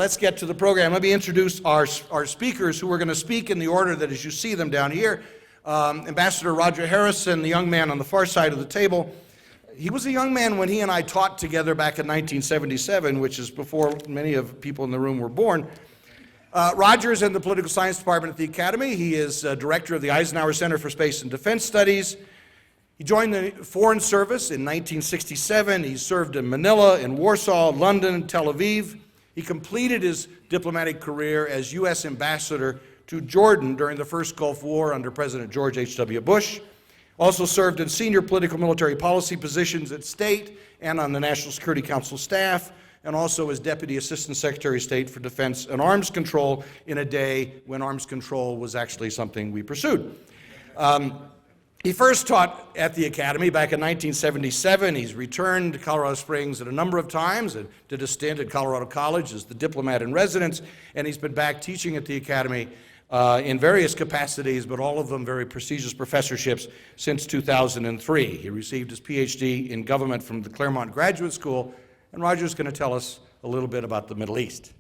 let's get to the program. Let me introduce our speakers who are going to speak in the order that as you see them down here. Ambassador Roger Harrison, the young man on the far side of the table. He was a young man when he and I taught together back in 1977, which is before many of the people in the room were born. Roger is in the Political Science Department at the Academy. He is director of the Eisenhower Center for Space and Defense Studies. He joined the Foreign Service in 1967. He served in Manila, in Warsaw, London, Tel Aviv. He completed his diplomatic career as U.S. Ambassador to Jordan during the first Gulf War under President George H.W. Bush. Also served in senior political military policy positions at State and on the National Security Council staff, and also as Deputy Assistant Secretary of State for Defense and Arms Control in a day when arms control was actually something we pursued. He first taught at the Academy back in 1977. He's returned to Colorado Springs a number of times and did a stint at Colorado College as the diplomat in residence, and he's been back teaching at the Academy in various capacities, but all of them very prestigious professorships since 2003. He received his PhD in government from the Claremont Graduate School, and Roger's going to tell us a little bit about the Middle East.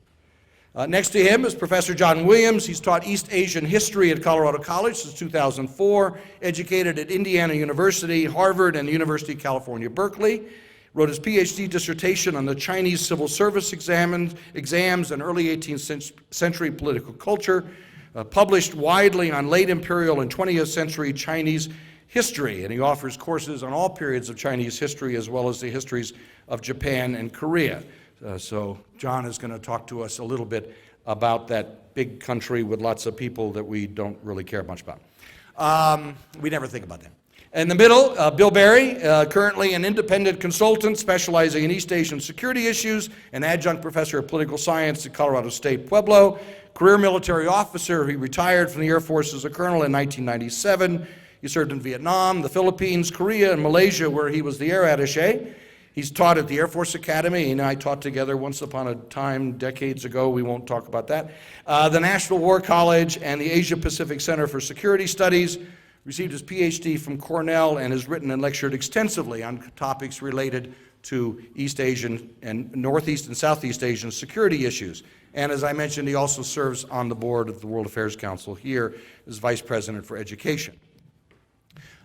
Next to him is Professor John Williams. He's taught East Asian history at Colorado College since 2004, educated at Indiana University, Harvard, and the University of California, Berkeley. Wrote his PhD dissertation on the Chinese civil service exams and early 18th century political culture, published widely on late imperial and 20th century Chinese history, and he offers courses on all periods of Chinese history as well as the histories of Japan and Korea. So John is going to talk to us a little bit about that big country with lots of people that we don't really care much about. We never think about them. In the middle, Bill Berry, currently an independent consultant specializing in East Asian security issues, an adjunct professor of political science at Colorado State Pueblo, career military officer. He retired from the Air Force as a colonel in 1997. He served in Vietnam, the Philippines, Korea, and Malaysia, where he was the air attaché. He's taught at the Air Force Academy. He and I taught together once upon a time, decades ago. We won't talk about that. The National War College and the Asia Pacific Center for Security Studies. Received his PhD from Cornell and has written and lectured extensively on topics related to East Asian and Northeast and Southeast Asian security issues. And as I mentioned, he also serves on the board of the World Affairs Council here as Vice President for Education.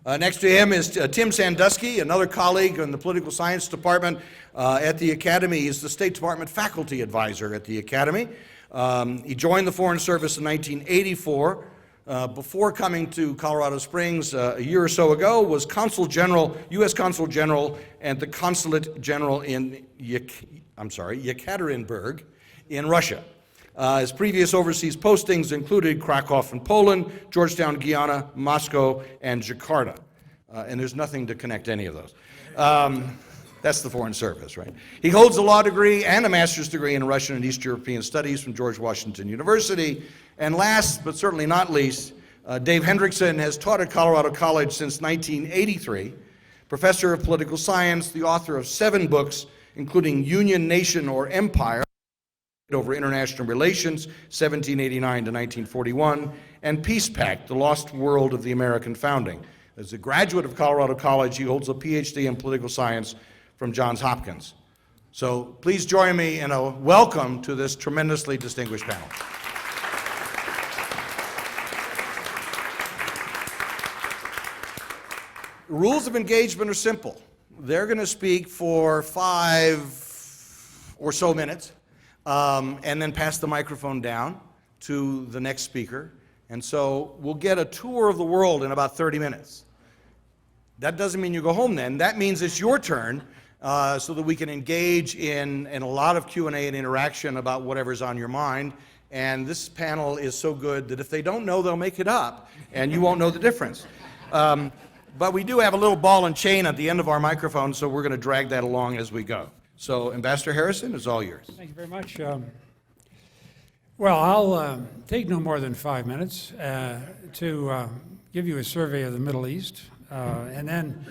Next to him is Tim Sandusky, another colleague in the Political Science Department at the Academy. He's the State Department Faculty Advisor at the Academy. He joined the Foreign Service in 1984. Before coming to Colorado Springs a year or so ago, was Consul General, U.S. Consul General and the Consulate General in Yekaterinburg in Russia. His previous overseas postings included Krakow in Poland, Georgetown, Guyana, Moscow, and Jakarta. And there's nothing to connect any of those. That's the Foreign Service, right? He holds a law degree and a master's degree in Russian and East European Studies from George Washington University. And last, but certainly not least, Dave Hendrickson has taught at Colorado College since 1983, professor of political science, the author of 7 books, including Union, Nation, or Empire, over international relations, 1789 to 1941, and Peace Pact, the lost world of the American founding. As a graduate of Colorado College, he holds a PhD in political science from Johns Hopkins. So please join me in a welcome to this tremendously distinguished panel. The rules of engagement are simple. They're going to speak for 5 or so minutes. And then pass the microphone down to the next speaker. And so we'll get a tour of the world in about 30 minutes. That doesn't mean you go home then. That means it's your turn so that we can engage in a lot of Q&A and interaction about whatever's on your mind. And this panel is so good that if they don't know, they'll make it up, and you won't know the difference. But we do have a little ball and chain at the end of our microphone, so we're going to drag that along as we go. So, Ambassador Harrison, it's all yours. Thank you very much. Well, I'll take no more than 5 minutes to give you a survey of the Middle East. And then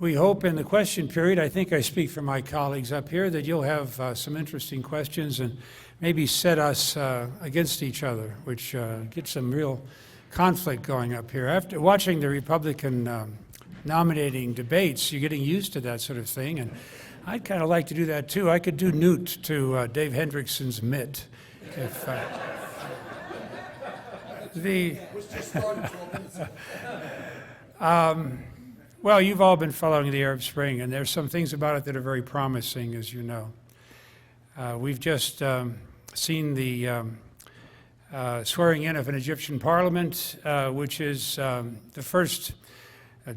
we hope in the question period, I think I speak for my colleagues up here, that you'll have some interesting questions and maybe set us against each other, which gets some real conflict going up here. After watching the Republican nominating debates, you're getting used to that sort of thing. And I'd kind of like to do that too. I could do Newt to Dave Hendrickson's Mitt. If, the Well, you've all been following the Arab Spring, and there's some things about it that are very promising, as you know. We've just seen the swearing in of an Egyptian parliament, which is the first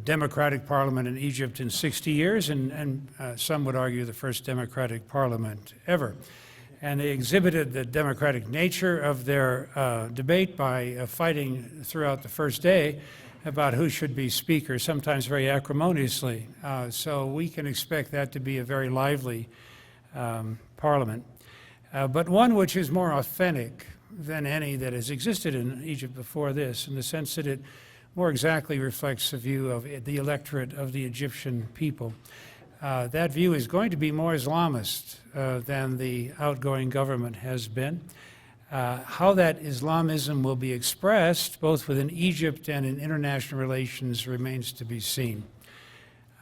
democratic parliament in Egypt in 60 years, and some would argue the first democratic parliament ever. And they exhibited the democratic nature of their debate by fighting throughout the first day about who should be speaker, sometimes very acrimoniously. So we can expect that to be a very lively parliament, but one which is more authentic than any that has existed in Egypt before this, in the sense that it more exactly reflects the view of the electorate of the Egyptian people. That view is going to be more Islamist than the outgoing government has been. How that Islamism will be expressed, both within Egypt and in international relations, remains to be seen.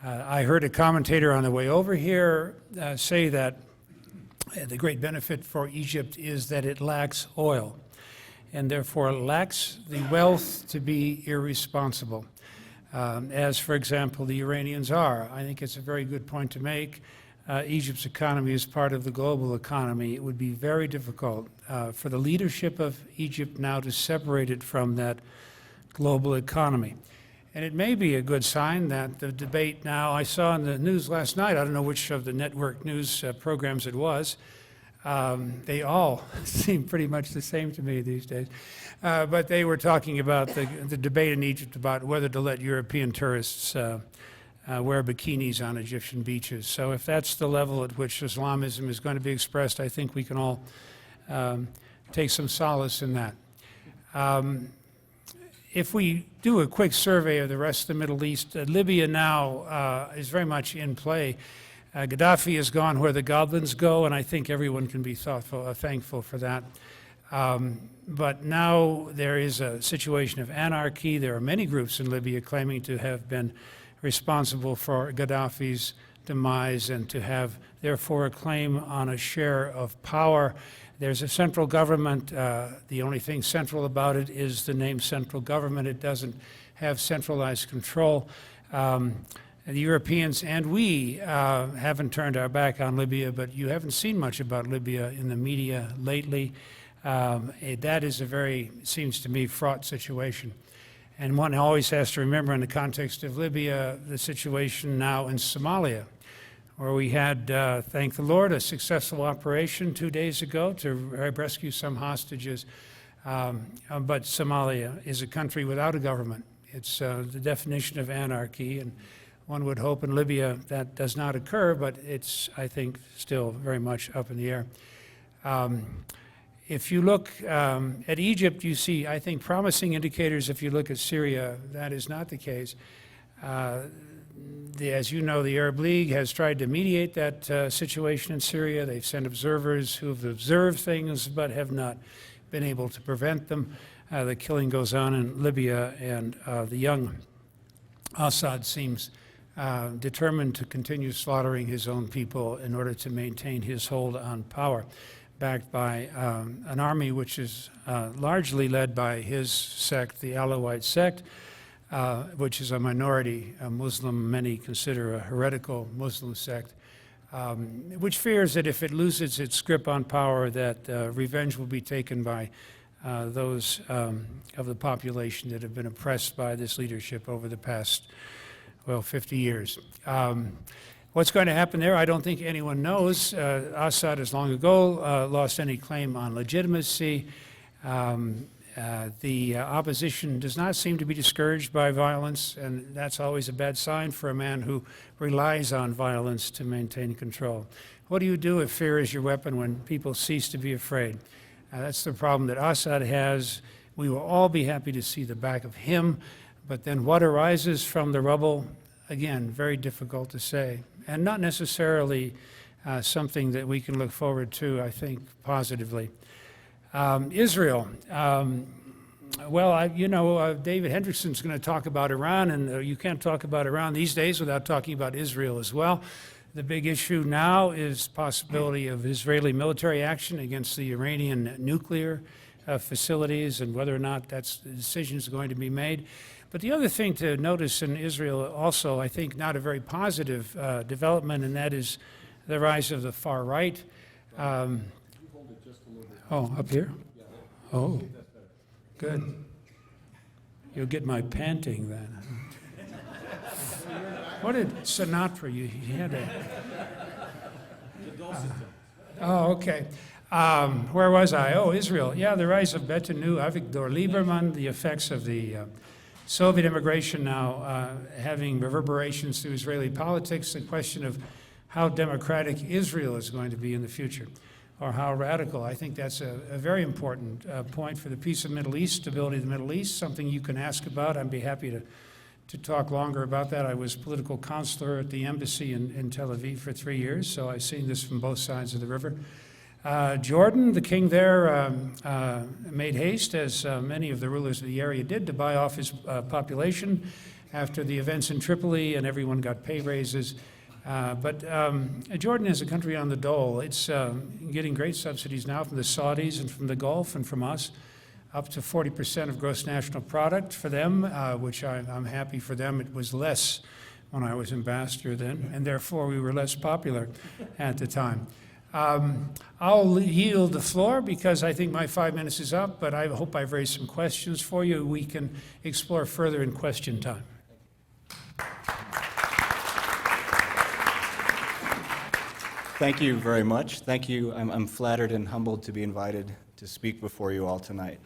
I heard a commentator on the way over here say that the great benefit for Egypt is that it lacks oil, and therefore lacks the wealth to be irresponsible, as, for example, the Iranians are. I think it's a very good point to make. Egypt's economy is part of the global economy. It would be very difficult for the leadership of Egypt now to separate it from that global economy. And it may be a good sign that the debate now, I saw in the news last night, I don't know which of the network news programs it was, they all seem pretty much the same to me these days, but they were talking about the debate in Egypt about whether to let European tourists wear bikinis on Egyptian beaches. So if that's the level at which Islamism is going to be expressed, I think we can all take some solace in that. If we do a quick survey of the rest of the Middle East, Libya now is very much in play. Gaddafi has gone where the goblins go, and I think everyone can be thankful for that. But now there is a situation of anarchy. There are many groups in Libya claiming to have been responsible for Gaddafi's demise and to have, therefore, a claim on a share of power. There's a central government. The only thing central about it is the name central government. It doesn't have centralized control. The Europeans and we haven't turned our back on Libya, but you haven't seen much about Libya in the media lately. That is a very, seems to me, fraught situation. And one always has to remember in the context of Libya, the situation now in Somalia, where we had, thank the Lord, a successful operation 2 days ago to rescue some hostages. But Somalia is a country without a government. It's the definition of anarchy, and one would hope in Libya that does not occur, but it's, I think, still very much up in the air. If you look at Egypt, you see, I think, promising indicators. If you look at Syria, that is not the case. As you know, the Arab League has tried to mediate that situation in Syria. They've sent observers who have observed things but have not been able to prevent them. The killing goes on in Libya, and the young Assad seems determined to continue slaughtering his own people in order to maintain his hold on power, backed by an army which is largely led by his sect, the Alawite sect, which is a minority Muslim, many consider a heretical Muslim sect, which fears that if it loses its grip on power, that revenge will be taken by those of the population that have been oppressed by this leadership over the past, well, 50 years. What's going to happen there, I don't think anyone knows. Assad has long ago lost any claim on legitimacy. The opposition does not seem to be discouraged by violence, and that's always a bad sign for a man who relies on violence to maintain control. What do you do if fear is your weapon when people cease to be afraid? That's the problem that Assad has. We will all be happy to see the back of him, but then what arises from the rubble, again, very difficult to say, and not necessarily something that we can look forward to, I think, positively. Israel. Well, David Hendrickson's going to talk about Iran, and you can't talk about Iran these days without talking about Israel as well. The big issue now is possibility of Israeli military action against the Iranian nuclear facilities and whether or not the decision is going to be made. But the other thing to notice in Israel also, I think not a very positive development, and that is the rise of the far right. Oh, up here? Oh, good. You'll get my panting then. What did Sinatra, you had a... oh, okay. Where was I? Oh, Israel. Yeah, the rise of Betanu, Avigdor Lieberman, the effects of the Soviet immigration now having reverberations through Israeli politics, the question of how democratic Israel is going to be in the future, or how radical. I think that's a very important point for the peace of the Middle East, stability of the Middle East, something you can ask about. I'd be happy to talk longer about that. I was political counselor at the embassy in Tel Aviv for 3 years, so I've seen this from both sides of the river. Jordan, the king there, made haste, as many of the rulers of the area did, to buy off his population after the events in Tripoli, and everyone got pay raises. But Jordan is a country on the dole. It's getting great subsidies now from the Saudis and from the Gulf and from us, up to 40% of gross national product for them, which I'm happy for them. It was less when I was ambassador then, and therefore we were less popular at the time. I'll yield the floor because I think my 5 minutes is up, but I hope I've raised some questions for you. We can explore further in question time. Thank you very much. Thank you. I'm flattered and humbled to be invited to speak before you all tonight.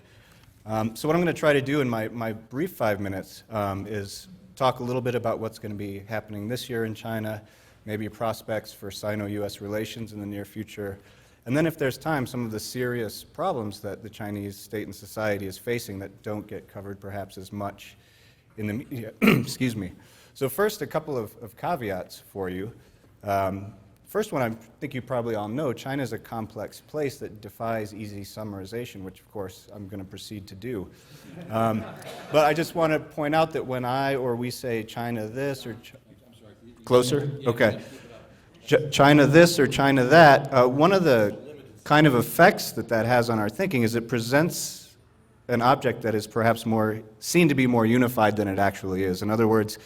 So what I'm going to try to do in my brief 5 minutes is talk a little bit about what's going to be happening this year in China, maybe prospects for Sino-U.S. relations in the near future, and then if there's time, some of the serious problems that the Chinese state and society is facing that don't get covered perhaps as much in the media. Excuse me. So first, a couple of caveats for you. First one, I think you probably all know, China is a complex place that defies easy summarization, which of course I'm going to proceed to do. But I just want to point out that when I or we say China this or closer? Okay. China this or China that, one of the kind of effects that has on our thinking is it presents an object that is perhaps seen to be more unified than it actually is. In other words,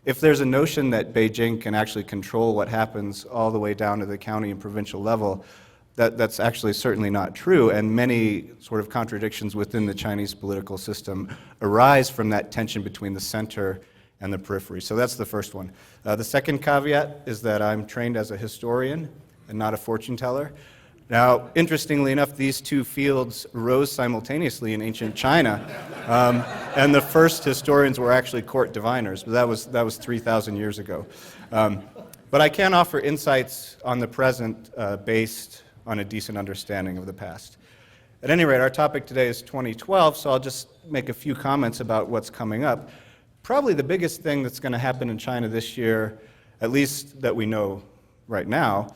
if there's a notion that Beijing can actually control what happens all the way down to the county and provincial level, that's actually certainly not true, and many sort of contradictions within the Chinese political system arise from that tension between the center and the periphery. So that's the first one. The second caveat is that I'm trained as a historian and not a fortune teller. Now, interestingly enough, these two fields rose simultaneously in ancient China, and the first historians were actually court diviners, but that was 3,000 years ago. But I can offer insights on the present based on a decent understanding of the past. At any rate, our topic today is 2012, so I'll just make a few comments about what's coming up. Probably the biggest thing that's going to happen in China this year, at least that we know right now,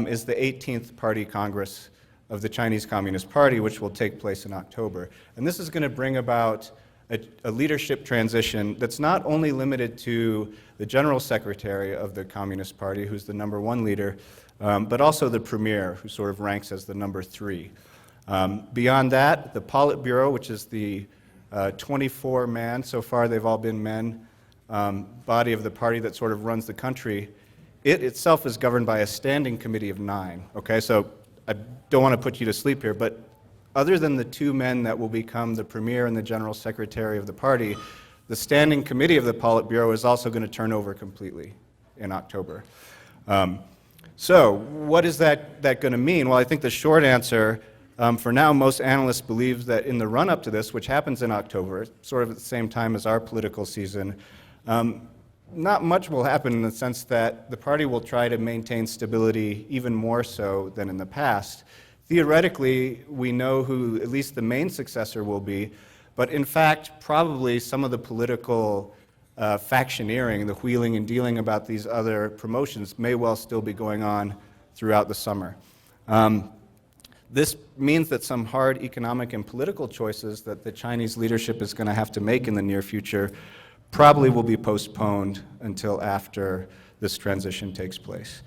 is the 18th Party Congress of the Chinese Communist Party, which will take place in October. And this is going to bring about a leadership transition that's not only limited to the General Secretary of the Communist Party, who's the #1 leader, but also the Premier, who sort of ranks as the #3. Beyond that, the Politburo, which is the 24-man, so far they've all been men, body of the party that sort of runs the country, it itself is governed by a standing committee of 9. Okay, so I don't want to put you to sleep here, but other than the 2 men that will become the Premier and the General Secretary of the party, the standing committee of the Politburo is also going to turn over completely in October. So what is that going to mean? Well, I think the short answer, for now, most analysts believe that in the run-up to this, which happens in October, sort of at the same time as our political season, not much will happen in the sense that the party will try to maintain stability even more so than in the past. Theoretically, we know who at least the main successor will be, but in fact, probably some of the political factioneering, the wheeling and dealing about these other promotions may well still be going on throughout the summer. This means that some hard economic and political choices that the Chinese leadership is going to have to make in the near future probably will be postponed until after this transition takes place.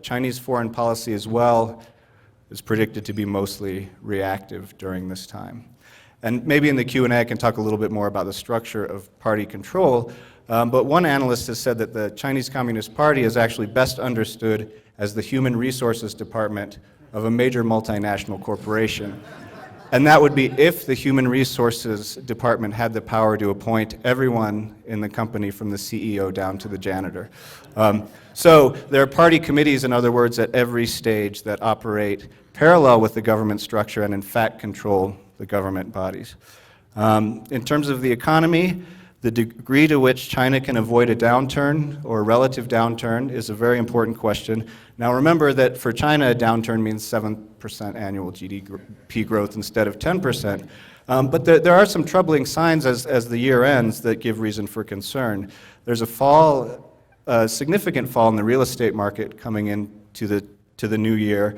Chinese foreign policy as well is predicted to be mostly reactive during this time. And maybe in the Q&A I can talk a little bit more about the structure of party control, but one analyst has said that the Chinese Communist Party is actually best understood as the human resources department of a major multinational corporation. And that would be if the human resources department had the power to appoint everyone in the company from the CEO down to the janitor. So there are party committees, in other words, at every stage that operate parallel with the government structure and in fact control the government bodies. In terms of the economy, the degree to which China can avoid a downturn or a relative downturn is a very important question. Now remember that for China, a downturn means 7% annual GDP growth instead of 10%. But there are some troubling signs as the year ends that give reason for concern. There's a significant fall in the real estate market coming into the new year.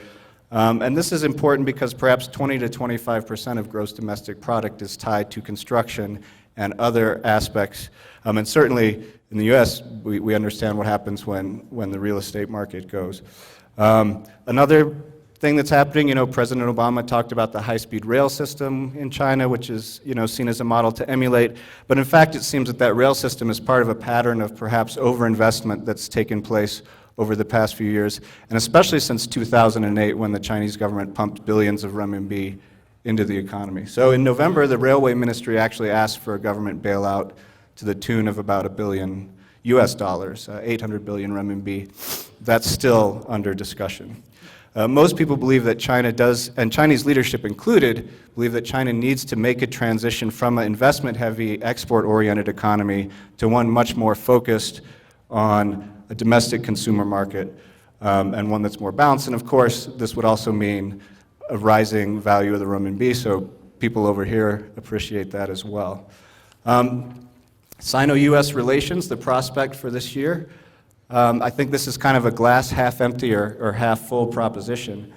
And this is important because perhaps 20 to 25% of gross domestic product is tied to construction and other aspects. And certainly in the US, we understand what happens when the real estate market goes. Another thing that's happening, President Obama talked about the high-speed rail system in China, which is, seen as a model to emulate. But in fact, it seems that rail system is part of a pattern of perhaps overinvestment that's taken place over the past few years, and especially since 2008 when the Chinese government pumped billions of renminbi into the economy. So in November, the Railway Ministry actually asked for a government bailout to the tune of about $1 billion US, 800 billion renminbi. That's still under discussion. Most people believe that China does, and Chinese leadership included, believe that China needs to make a transition from an investment-heavy, export-oriented economy to one much more focused on a domestic consumer market, and one that's more balanced. And of course, this would also mean a rising value of the renminbi, so people over here appreciate that as well. Sino-US relations, the prospect for this year, I think this is kind of a glass half empty or half full proposition.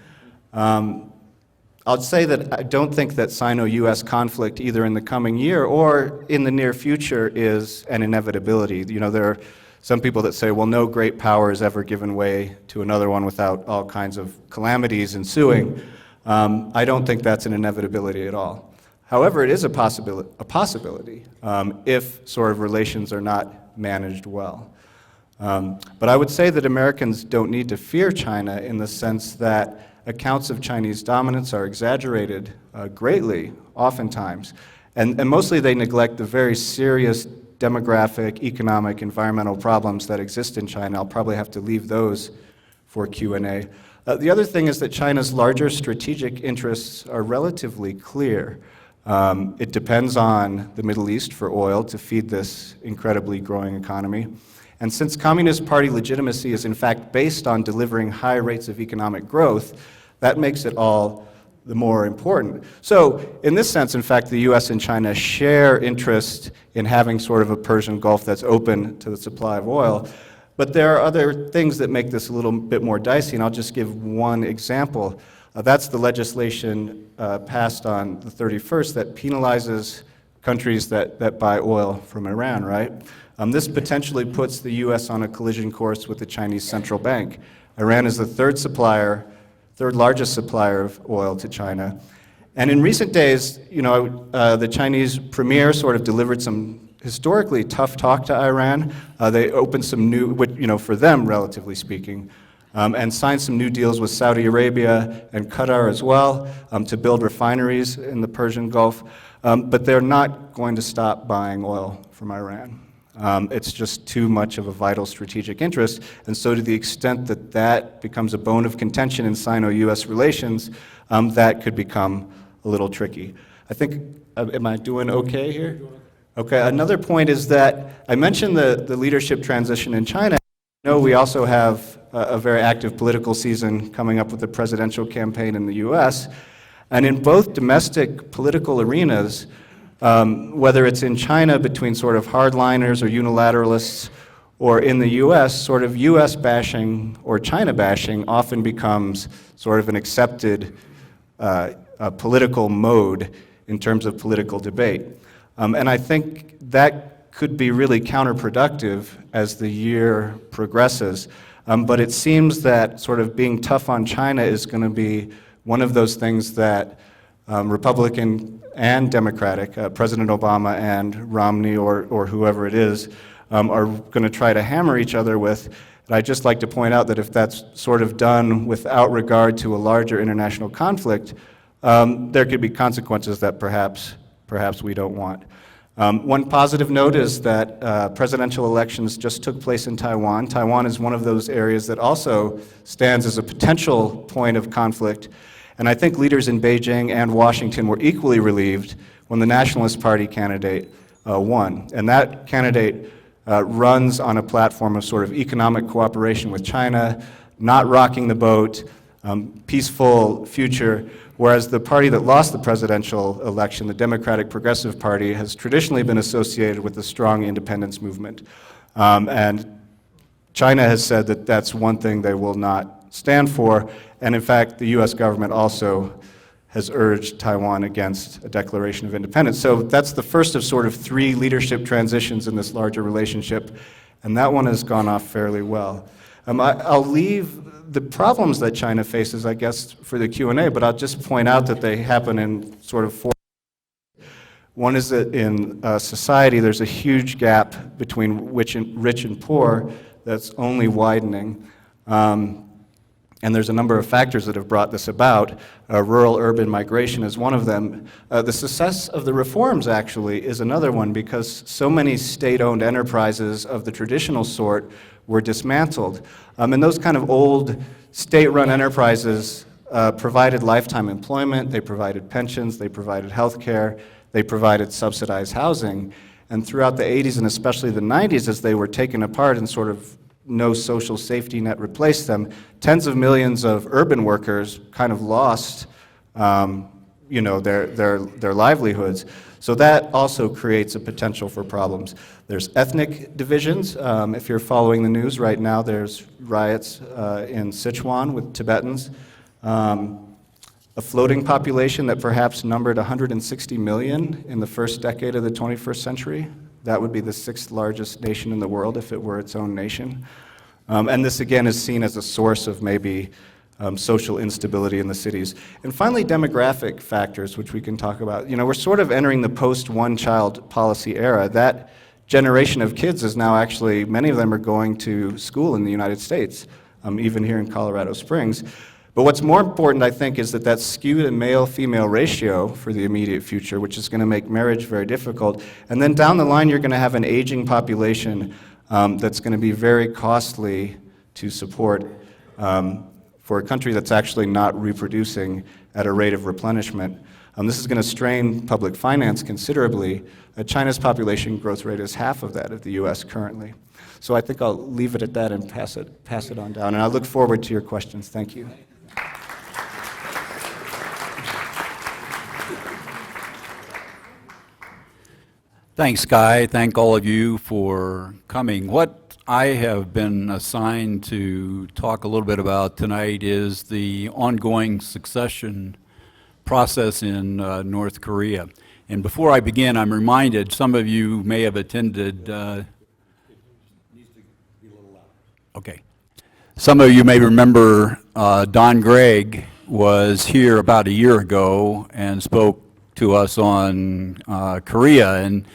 I'll say that I don't think that Sino-US conflict either in the coming year or in the near future is an inevitability. There are some people that say, well, no great power is ever given way to another one without all kinds of calamities ensuing. I don't think that's an inevitability at all. However, it is a possibility if sort of relations are not managed well. But I would say that Americans don't need to fear China in the sense that accounts of Chinese dominance are exaggerated greatly, oftentimes. And mostly they neglect the very serious demographic, economic, environmental problems that exist in China. I'll probably have to leave those for Q&A. The other thing is that China's larger strategic interests are relatively clear. It depends on the Middle East for oil to feed this incredibly growing economy. And since Communist Party legitimacy is in fact based on delivering high rates of economic growth, that makes it all the more important. So in this sense, in fact, the US and China share interest in having sort of a Persian Gulf that's open to the supply of oil. But there are other things that make this a little bit more dicey, and I'll just give one example. That's the legislation passed on the 31st that penalizes countries that buy oil from Iran, right? This potentially puts the US on a collision course with the Chinese central bank. Iran is the third largest supplier of oil to China. And in recent days, the Chinese premier sort of delivered some historically tough talk to Iran. They opened some new, for them, relatively speaking, and signed some new deals with Saudi Arabia and Qatar as well to build refineries in the Persian Gulf. But they're not going to stop buying oil from Iran. It's just too much of a vital strategic interest, and so to the extent that that becomes a bone of contention in Sino-US relations, that could become a little tricky. I think, am I doing okay here? Okay, another point is that I mentioned the leadership transition in China. We also have a very active political season coming up with the presidential campaign in the US, and in both domestic political arenas, whether it's in China between sort of hardliners or unilateralists, or in the US, sort of US bashing or China bashing often becomes sort of an accepted political mode in terms of political debate. And I think that could be really counterproductive as the year progresses. But it seems that sort of being tough on China is going to be one of those things that Republican and Democratic, President Obama and Romney or whoever it is, are going to try to hammer each other with. And I'd just like to point out that if that's sort of done without regard to a larger international conflict, there could be consequences that perhaps we don't want. One positive note is that presidential elections just took place in Taiwan. Taiwan is one of those areas that also stands as a potential point of conflict. And I think leaders in Beijing and Washington were equally relieved when the Nationalist Party candidate won. And that candidate runs on a platform of sort of economic cooperation with China, not rocking the boat, peaceful future, whereas the party that lost the presidential election, the Democratic Progressive Party, has traditionally been associated with the strong independence movement. And China has said that that's one thing they will not stand for, and in fact, the US government also has urged Taiwan against a declaration of independence. So that's the first of sort of 3 leadership transitions in this larger relationship, and that one has gone off fairly well. I'll leave the problems that China faces, I guess, for the Q&A, but I'll just point out that they happen in sort of 4. One is that in society, there's a huge gap between rich and poor that's only widening. And there's a number of factors that have brought this about. Rural-urban migration is one of them. The success of the reforms, actually, is another one, because so many state-owned enterprises of the traditional sort were dismantled. And those kind of old state-run enterprises provided lifetime employment, they provided pensions, they provided health care, they provided subsidized housing. And throughout the 80s and especially the 90s, as they were taken apart and sort of no social safety net replaced them, tens of millions of urban workers kind of lost their livelihoods. So that also creates a potential for problems. There's ethnic divisions. If you're following the news right now, there's riots in Sichuan with Tibetans. A floating population that perhaps numbered 160 million in the first decade of the 21st century. That would be the 6th largest nation in the world if it were its own nation. And this, again, is seen as a source of maybe social instability in the cities. And finally, demographic factors, which we can talk about. You know, we're sort of entering the post-one-child policy era. That generation of kids is now actually, many of them are going to school in the United States, even here in Colorado Springs. But what's more important, I think, is that skewed male-female ratio for the immediate future, which is going to make marriage very difficult. And then down the line, you're going to have an aging population that's going to be very costly to support for a country that's actually not reproducing at a rate of replenishment. This is going to strain public finance considerably. China's population growth rate is half of that of the U.S. currently. So I think I'll leave it at that and pass it on down. And I look forward to your questions. Thank you. Thanks, Guy. Thank all of you for coming. What I have been assigned to talk a little bit about tonight is the ongoing succession process in North Korea. And before I begin, I'm reminded, some of you may have attended... Okay. Some of you may remember Don Gregg was here about a year ago and spoke to us on Korea. And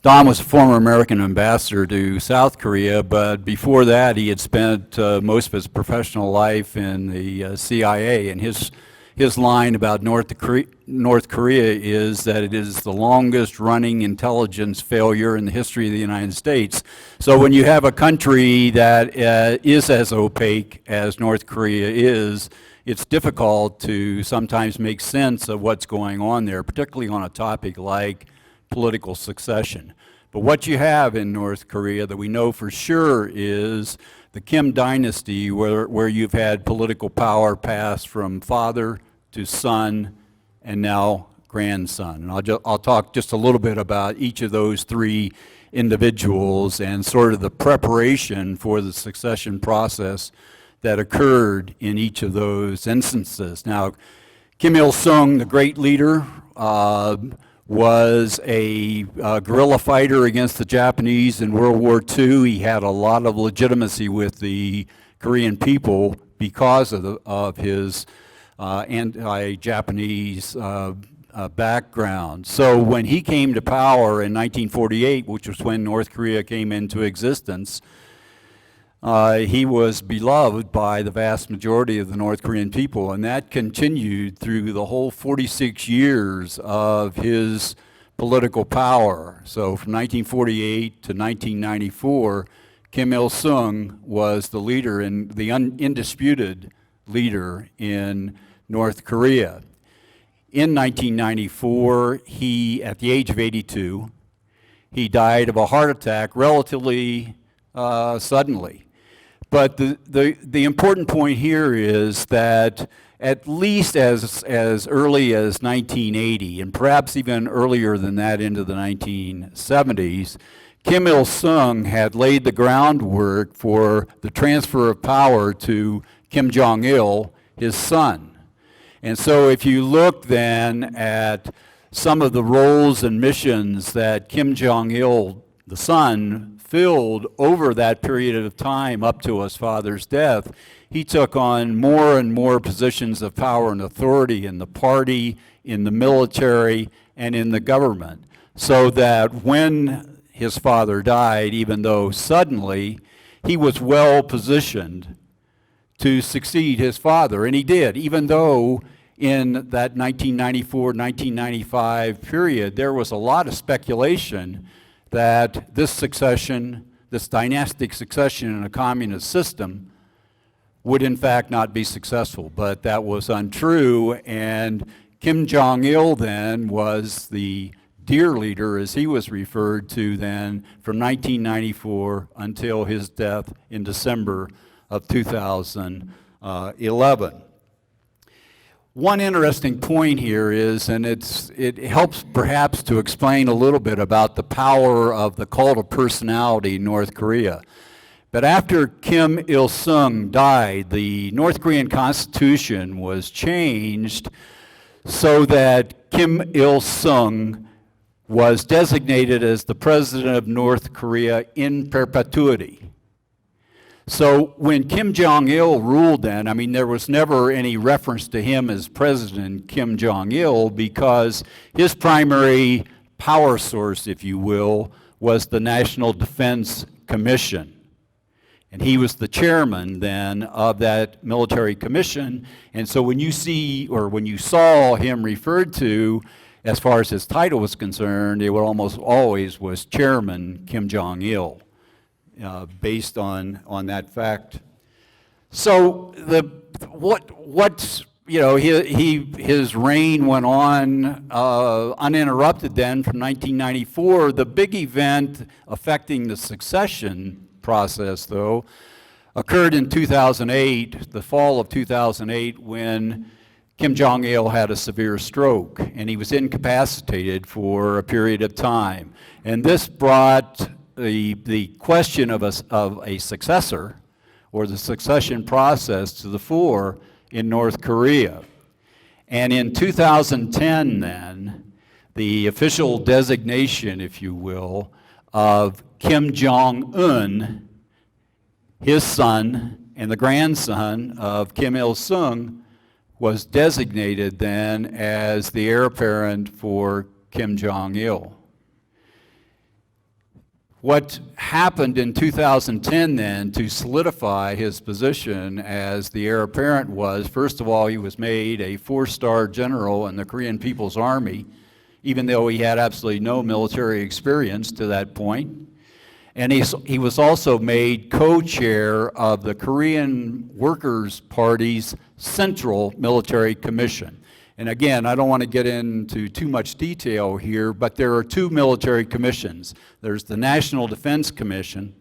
Don was a former American ambassador to South Korea, but before that he had spent most of his professional life in the CIA. And his line about North Korea is that it is the longest running intelligence failure in the history of the United States. So when you have a country that is as opaque as North Korea is, it's difficult to sometimes make sense of what's going on there, particularly on a topic like political succession. But what you have in North Korea that we know for sure is the Kim dynasty, where you've had political power pass from father to son and now grandson. And I'll talk just a little bit about each of those 3 individuals and sort of the preparation for the succession process that occurred in each of those instances. Now, Kim Il-sung, the great leader, was a guerrilla fighter against the Japanese in World War II. He had a lot of legitimacy with the Korean people because of his anti-Japanese background. So when he came to power in 1948, which was when North Korea came into existence, he was beloved by the vast majority of the North Korean people, and that continued through the whole 46 years of his political power. So from 1948 to 1994, Kim Il-sung was the leader, and the undisputed leader in North Korea. In 1994, at the age of 82, he died of a heart attack relatively suddenly. But the important point here is that at least as early as 1980, and perhaps even earlier than that into the 1970s, Kim Il-sung had laid the groundwork for the transfer of power to Kim Jong-il, his son. And so if you look then at some of the roles and missions that Kim Jong-il, the son, filled over that period of time up to his father's death, he took on more and more positions of power and authority in the party, in the military, and in the government. So that when his father died, even though suddenly, he was well positioned to succeed his father, and he did, even though in that 1994-1995 period, there was a lot of speculation that this succession, this dynastic succession in a communist system, would in fact not be successful. But that was untrue, and Kim Jong-il then was the dear leader, as he was referred to then, from 1994 until his death in December of 2011. One interesting point here is, and it helps perhaps to explain a little bit about the power of the cult of personality in North Korea. But after Kim Il-sung died, the North Korean Constitution was changed so that Kim Il-sung was designated as the president of North Korea in perpetuity. So when Kim Jong-il ruled then, I mean, there was never any reference to him as President Kim Jong-il because his primary power source, if you will, was the National Defense Commission. And he was the chairman then of that military commission. And so when you see, or when you saw him referred to, as far as his title was concerned, it would almost always was Chairman Kim Jong-il. Based on that fact. So his reign went on uninterrupted then from 1994. The big event affecting the succession process, though, occurred in 2008, the fall of 2008, when Kim Jong-il had a severe stroke, and he was incapacitated for a period of time. And this brought the question of a successor, or the succession process, to the fore in North Korea. And in 2010 then, the official designation, if you will, of Kim Jong-un, his son, and the grandson of Kim Il-sung, was designated then as the heir apparent for Kim Jong-il. What happened in 2010 then to solidify his position as the heir apparent was, first of all, he was made a 4-star general in the Korean People's Army, even though he had absolutely no military experience to that point. And he was also made co-chair of the Korean Workers' Party's Central Military Commission. And again, I don't want to get into too much detail here, but there are 2 military commissions. There's the National Defense Commission,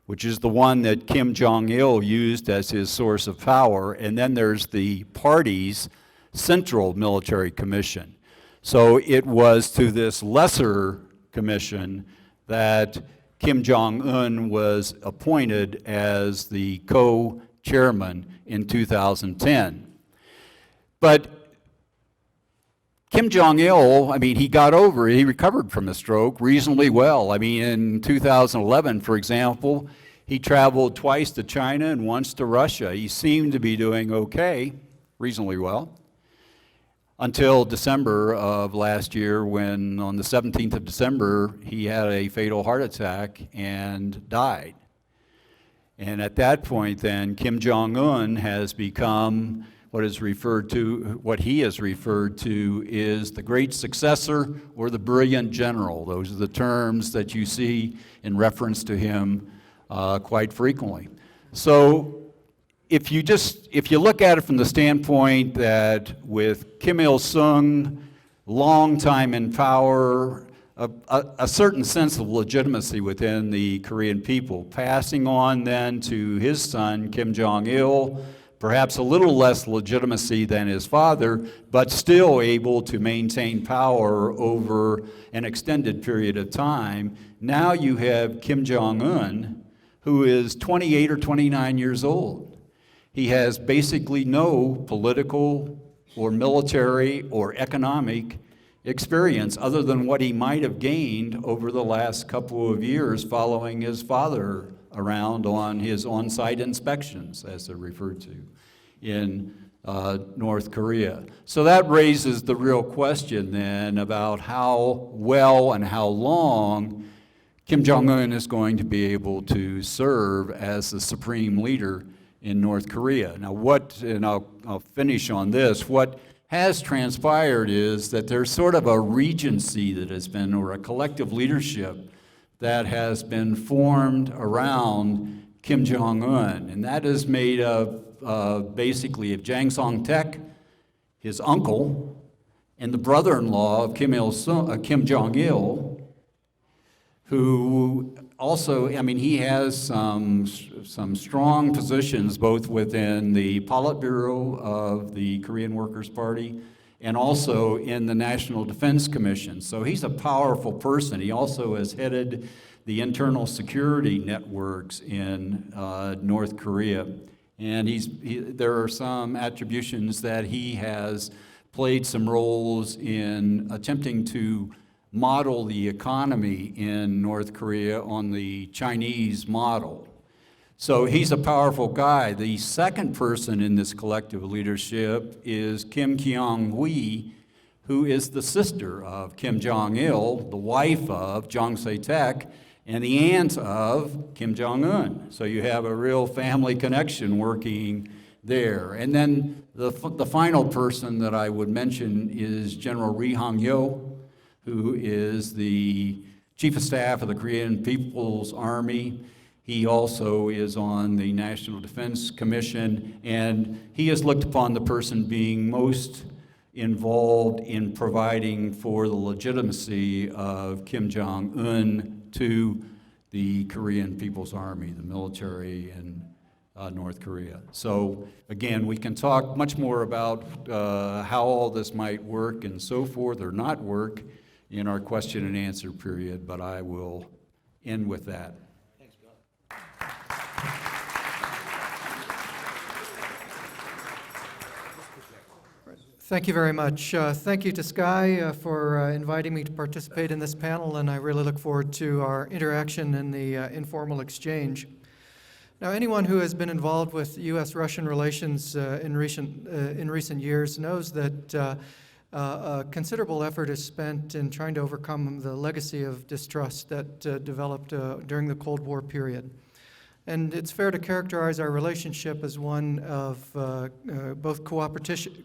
which is the one that Kim Jong-il used as his source of power, and then there's the party's Central Military Commission. So it was to this lesser commission that Kim Jong-un was appointed as the co-chairman in 2010. But Kim Jong-il, I mean, he recovered from the stroke reasonably well. I mean, in 2011, for example, He traveled twice to China and once to Russia. He seemed to be doing okay, reasonably well, until December of last year, when on the 17th of December, he had a fatal heart attack and died. And at that point then, Kim Jong-un has become what he has referred to is the great successor or the brilliant general. Those are the terms that you see in reference to him quite frequently. So if you look at it from the standpoint that with Kim Il-sung, long time in power, a certain sense of legitimacy within the Korean people, passing on then to his son, Kim Jong-il, perhaps a little less legitimacy than his father, but still able to maintain power over an extended period of time. Now you have Kim Jong-un, who is 28 or 29 years old. He has basically no political or military or economic experience other than what he might have gained over the last couple of years following his father around on his on-site inspections, as they're referred to, in North Korea. So that raises the real question then about how well and how long Kim Jong-un is going to be able to serve as the supreme leader in North Korea. Now I'll finish on this, what has transpired is that there's sort of a regency that has been, or a collective leadership that has been formed around Kim Jong-un, and that is made of basically of Jang Song-taek, his uncle, and the brother-in-law of Kim Jong-il, who also, he has some strong positions both within the Politburo of the Korean Workers' Party and also in the National Defense Commission. So he's a powerful person. He also has headed the internal security networks in North Korea. And there are some attributions that he has played some roles in attempting to model the economy in North Korea on the Chinese model. So he's a powerful guy. The second person in this collective leadership is Kim Kyung-hui, who is the sister of Kim Jong-il, the wife of Jang Se-taek, and the aunt of Kim Jong-un. So you have a real family connection working there. And then the final person that I would mention is General Ri Hong-yo, who is the Chief of Staff of the Korean People's Army. He also is on the National Defense Commission, and he is looked upon the person being most involved in providing for the legitimacy of Kim Jong-un to the Korean People's Army, the military in North Korea. So again, we can talk much more about how all this might work and so forth or not work in our question and answer period, but I will end with that. Thanks, Bill. Thank you very much. Thank you to Sky for inviting me to participate in this panel, and I really look forward to our interaction and the informal exchange. Now, anyone who has been involved with U.S.-Russian relations in recent years knows that a considerable effort is spent in trying to overcome the legacy of distrust that developed during the Cold War period. And it's fair to characterize our relationship as one of both cooperation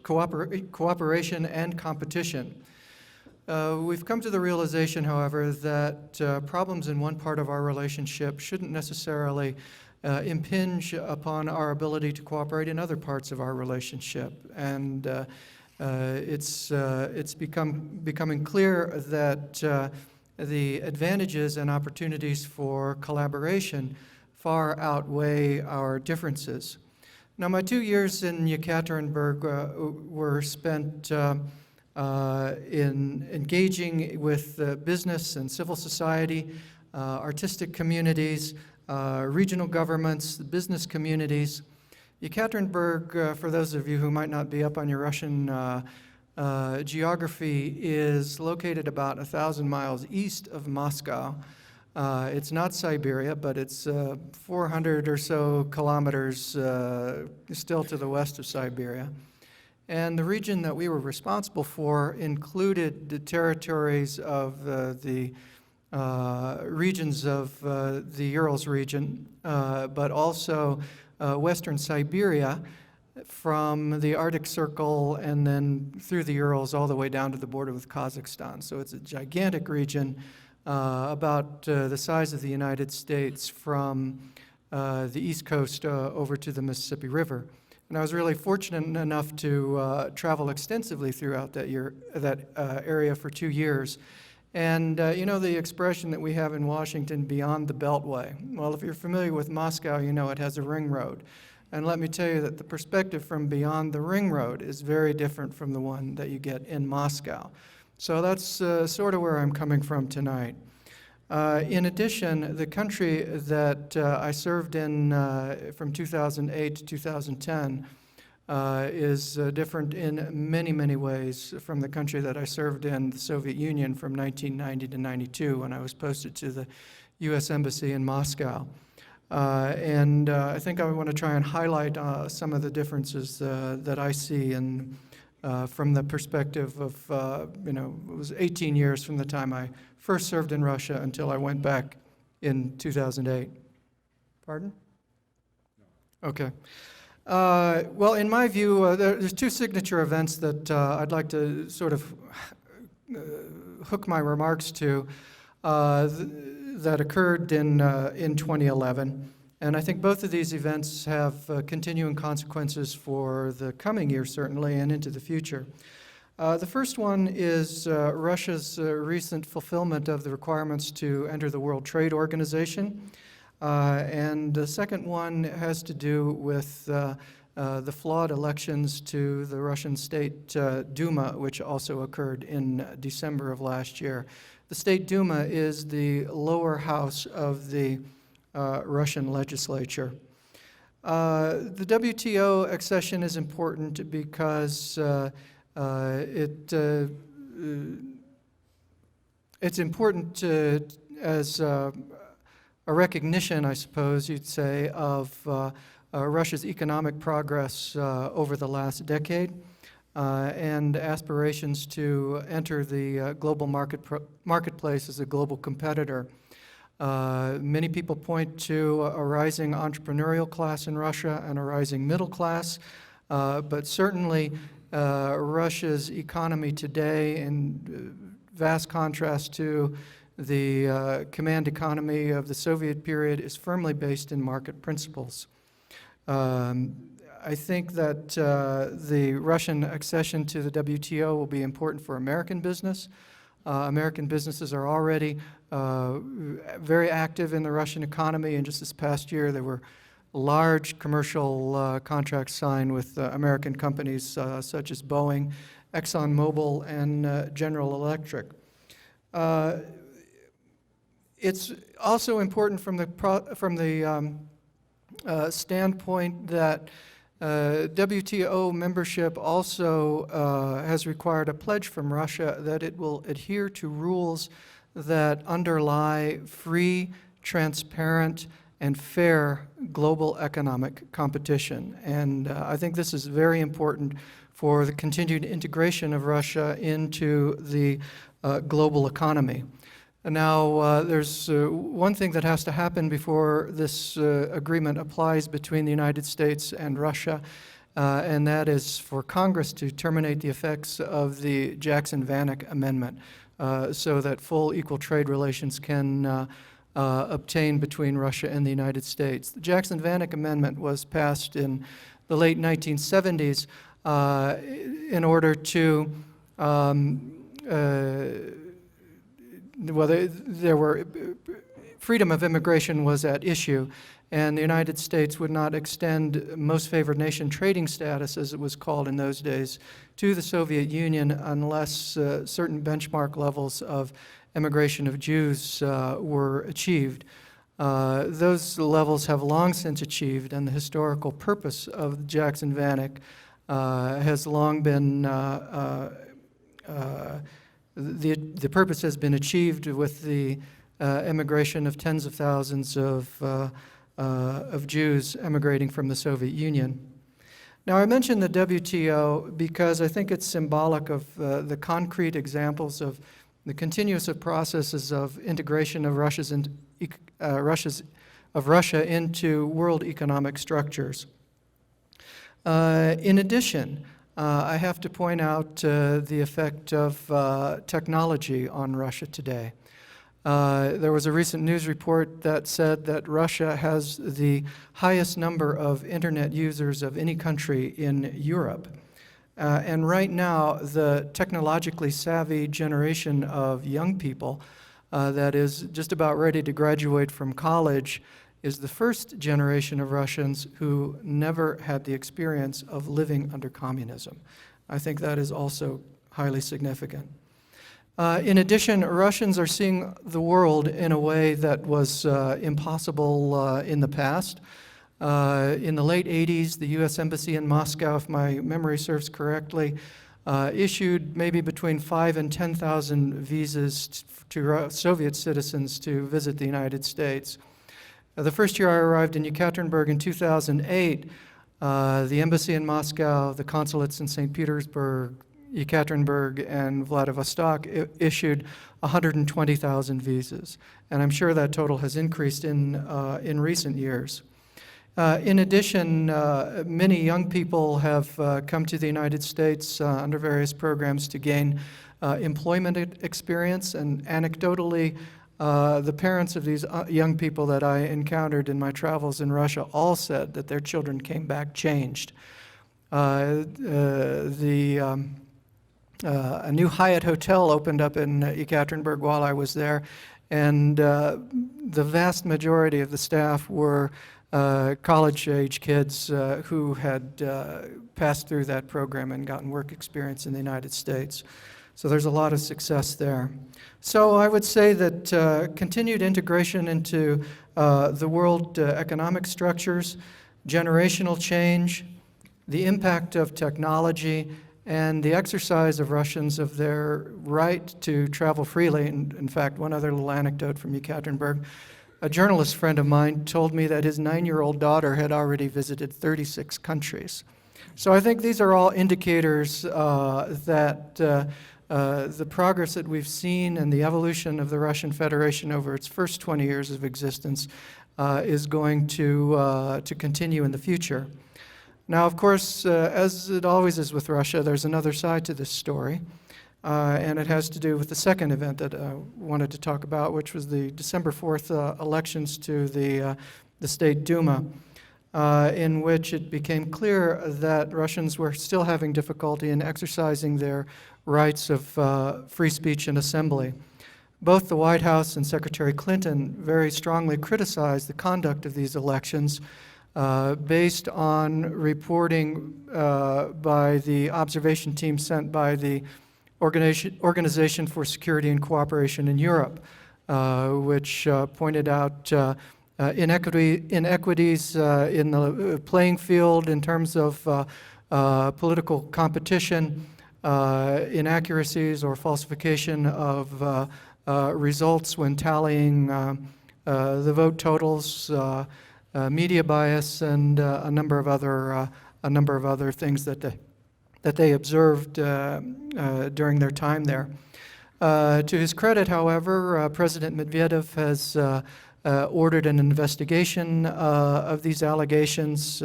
and competition. We've come to the realization, however, that problems in one part of our relationship shouldn't necessarily impinge upon our ability to cooperate in other parts of our relationship. And it's becoming clear that the advantages and opportunities for collaboration far outweigh our differences. Now, my 2 years in Yekaterinburg were spent in engaging with business and civil society, artistic communities, regional governments, business communities. Yekaterinburg, for those of you who might not be up on your Russian geography, is located about 1,000 miles east of Moscow. It's not Siberia, but it's 400 or so kilometers still to the west of Siberia. And the region that we were responsible for included the territories of the regions of the Urals region, but also western Siberia from the Arctic Circle and then through the Urals all the way down to the border with Kazakhstan. So it's a gigantic region, about the size of the United States from the East Coast over to the Mississippi River. And I was really fortunate enough to travel extensively throughout that area for 2 years. And you know the expression that we have in Washington, beyond the Beltway. Well, if you're familiar with Moscow, you know it has a ring road. And let me tell you that the perspective from beyond the ring road is very different from the one that you get in Moscow. So that's sort of where I'm coming from tonight. In addition, the country that I served in from 2008 to 2010 is different in many, many ways from the country that I served in, the Soviet Union, from 1990 to 92 when I was posted to the U.S. Embassy in Moscow. And I think I want to try and highlight some of the differences that I see from the perspective of, you know, it was 18 years from the time I first served in Russia until I went back in 2008. Pardon? Okay. Well, in my view, there's two signature events that I'd like to sort of hook my remarks to that occurred in 2011. And I think both of these events have continuing consequences for the coming year, certainly, and into the future. The first one is Russia's recent fulfillment of the requirements to enter the World Trade Organization. And the second one has to do with the flawed elections to the Russian State Duma, which also occurred in December of last year. The State Duma is the lower house of the Russian legislature. The WTO accession is important because it's important as a recognition, I suppose you'd say, of Russia's economic progress over the last decade and aspirations to enter the global marketplace as a global competitor. Many people point to a rising entrepreneurial class in Russia and a rising middle class, but certainly Russia's economy today, in vast contrast to the command economy of the Soviet period, is firmly based in market principles. I think that the Russian accession to the WTO will be important for American business. American businesses are already very active in the Russian economy, and just this past year there were large commercial contracts signed with American companies such as Boeing, ExxonMobil, and General Electric. It's also important from the standpoint that WTO membership also has required a pledge from Russia that it will adhere to rules that underlie free, transparent, and fair global economic competition. And I think this is very important for the continued integration of Russia into the global economy. Now, there's one thing that has to happen before this agreement applies between the United States and Russia, and that is for Congress to terminate the effects of the Jackson-Vanik Amendment so that full equal trade relations can obtain between Russia and the United States. The Jackson-Vanik Amendment was passed in the late 1970s in order to freedom of immigration was at issue, and the United States would not extend most favored nation trading status, as it was called in those days, to the Soviet Union unless certain benchmark levels of immigration of Jews were achieved. Those levels have long since achieved, and the historical purpose of Jackson-Vanik has long been the purpose has been achieved with the emigration of tens of thousands of Jews emigrating from the Soviet Union. Now, I mention the WTO because I think it's symbolic of the concrete examples of the continuous processes of integration of Russia into world economic structures. In addition, I have to point out the effect of technology on Russia today. There was a recent news report that said that Russia has the highest number of internet users of any country in Europe. And right now, the technologically savvy generation of young people that is just about ready to graduate from college is the first generation of Russians who never had the experience of living under communism. I think that is also highly significant. In addition, Russians are seeing the world in a way that was impossible in the past. In the late 80s, the U.S. Embassy in Moscow, if my memory serves correctly, issued maybe between 5,000 and 10,000 visas to Soviet citizens to visit the United States. The first year I arrived in Yekaterinburg in 2008, the embassy in Moscow, the consulates in St. Petersburg, Yekaterinburg, and Vladivostok issued 120,000 visas. And I'm sure that total has increased in recent years. In addition, many young people have come to the United States under various programs to gain employment experience, and anecdotally, the parents of these young people that I encountered in my travels in Russia all said that their children came back changed. A new Hyatt hotel opened up in Yekaterinburg while I was there, and the vast majority of the staff were college-age kids who had passed through that program and gotten work experience in the United States. So there's a lot of success there. So I would say that continued integration into the world economic structures, generational change, the impact of technology, and the exercise of Russians of their right to travel freely. And in fact, one other little anecdote from Yekaterinburg, a journalist friend of mine told me that his 9-year-old daughter had already visited 36 countries. So I think these are all indicators that the progress that we've seen and the evolution of the Russian Federation over its first 20 years of existence is going to continue in the future. Now, of course, as it always is with Russia, there's another side to this story, and it has to do with the second event that I wanted to talk about, which was the December 4th elections to the State Duma, in which it became clear that Russians were still having difficulty in exercising their rights of free speech and assembly. Both the White House and Secretary Clinton very strongly criticized the conduct of these elections based on reporting by the observation team sent by the Organization for Security and Cooperation in Europe, which pointed out inequities in the playing field in terms of political competition, inaccuracies or falsification of results when tallying the vote totals, media bias, and a number of other things that they observed during their time there. To his credit, however, President Medvedev has ordered an investigation of these allegations,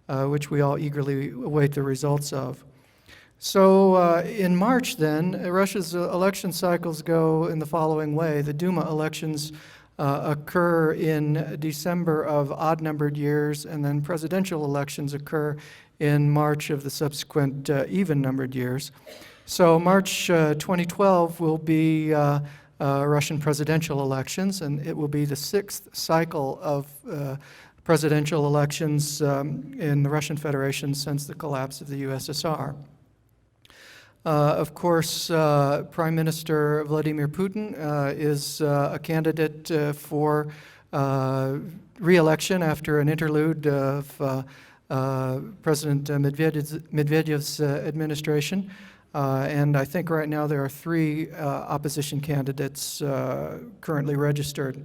which we all eagerly await the results of. So in March then, Russia's election cycles go in the following way. The Duma elections occur in December of odd-numbered years, and then presidential elections occur in March of the subsequent even-numbered years. So March 2012 will be Russian presidential elections, and it will be the 6th cycle of presidential elections in the Russian Federation since the collapse of the USSR. Of course, Prime Minister Vladimir Putin is a candidate for re-election after an interlude of President Medvedev's administration. And I think right now there are 3 opposition candidates currently registered.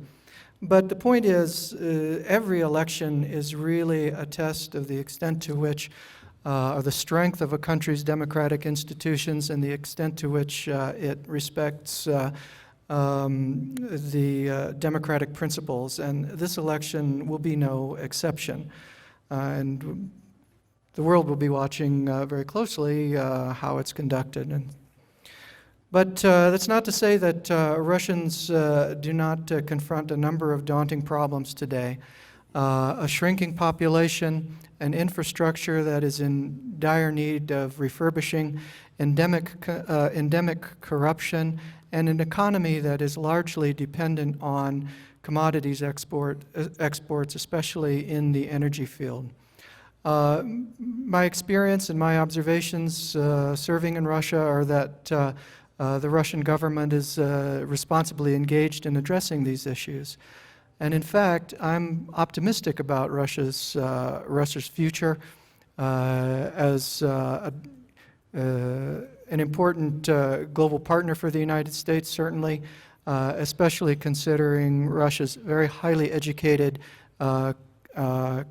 But the point is, every election is really a test of the extent to which, or the strength of a country's democratic institutions and the extent to which it respects the democratic principles. And this election will be no exception. And the world will be watching very closely how it's conducted. But that's not to say that Russians do not confront a number of daunting problems today. A shrinking population, an infrastructure that is in dire need of refurbishing, endemic corruption, and an economy that is largely dependent on commodities exports, especially in the energy field. My experience and my observations serving in Russia are that the Russian government is responsibly engaged in addressing these issues. And in fact, I'm optimistic about Russia's future as an important global partner for the United States, certainly, especially considering Russia's very highly educated,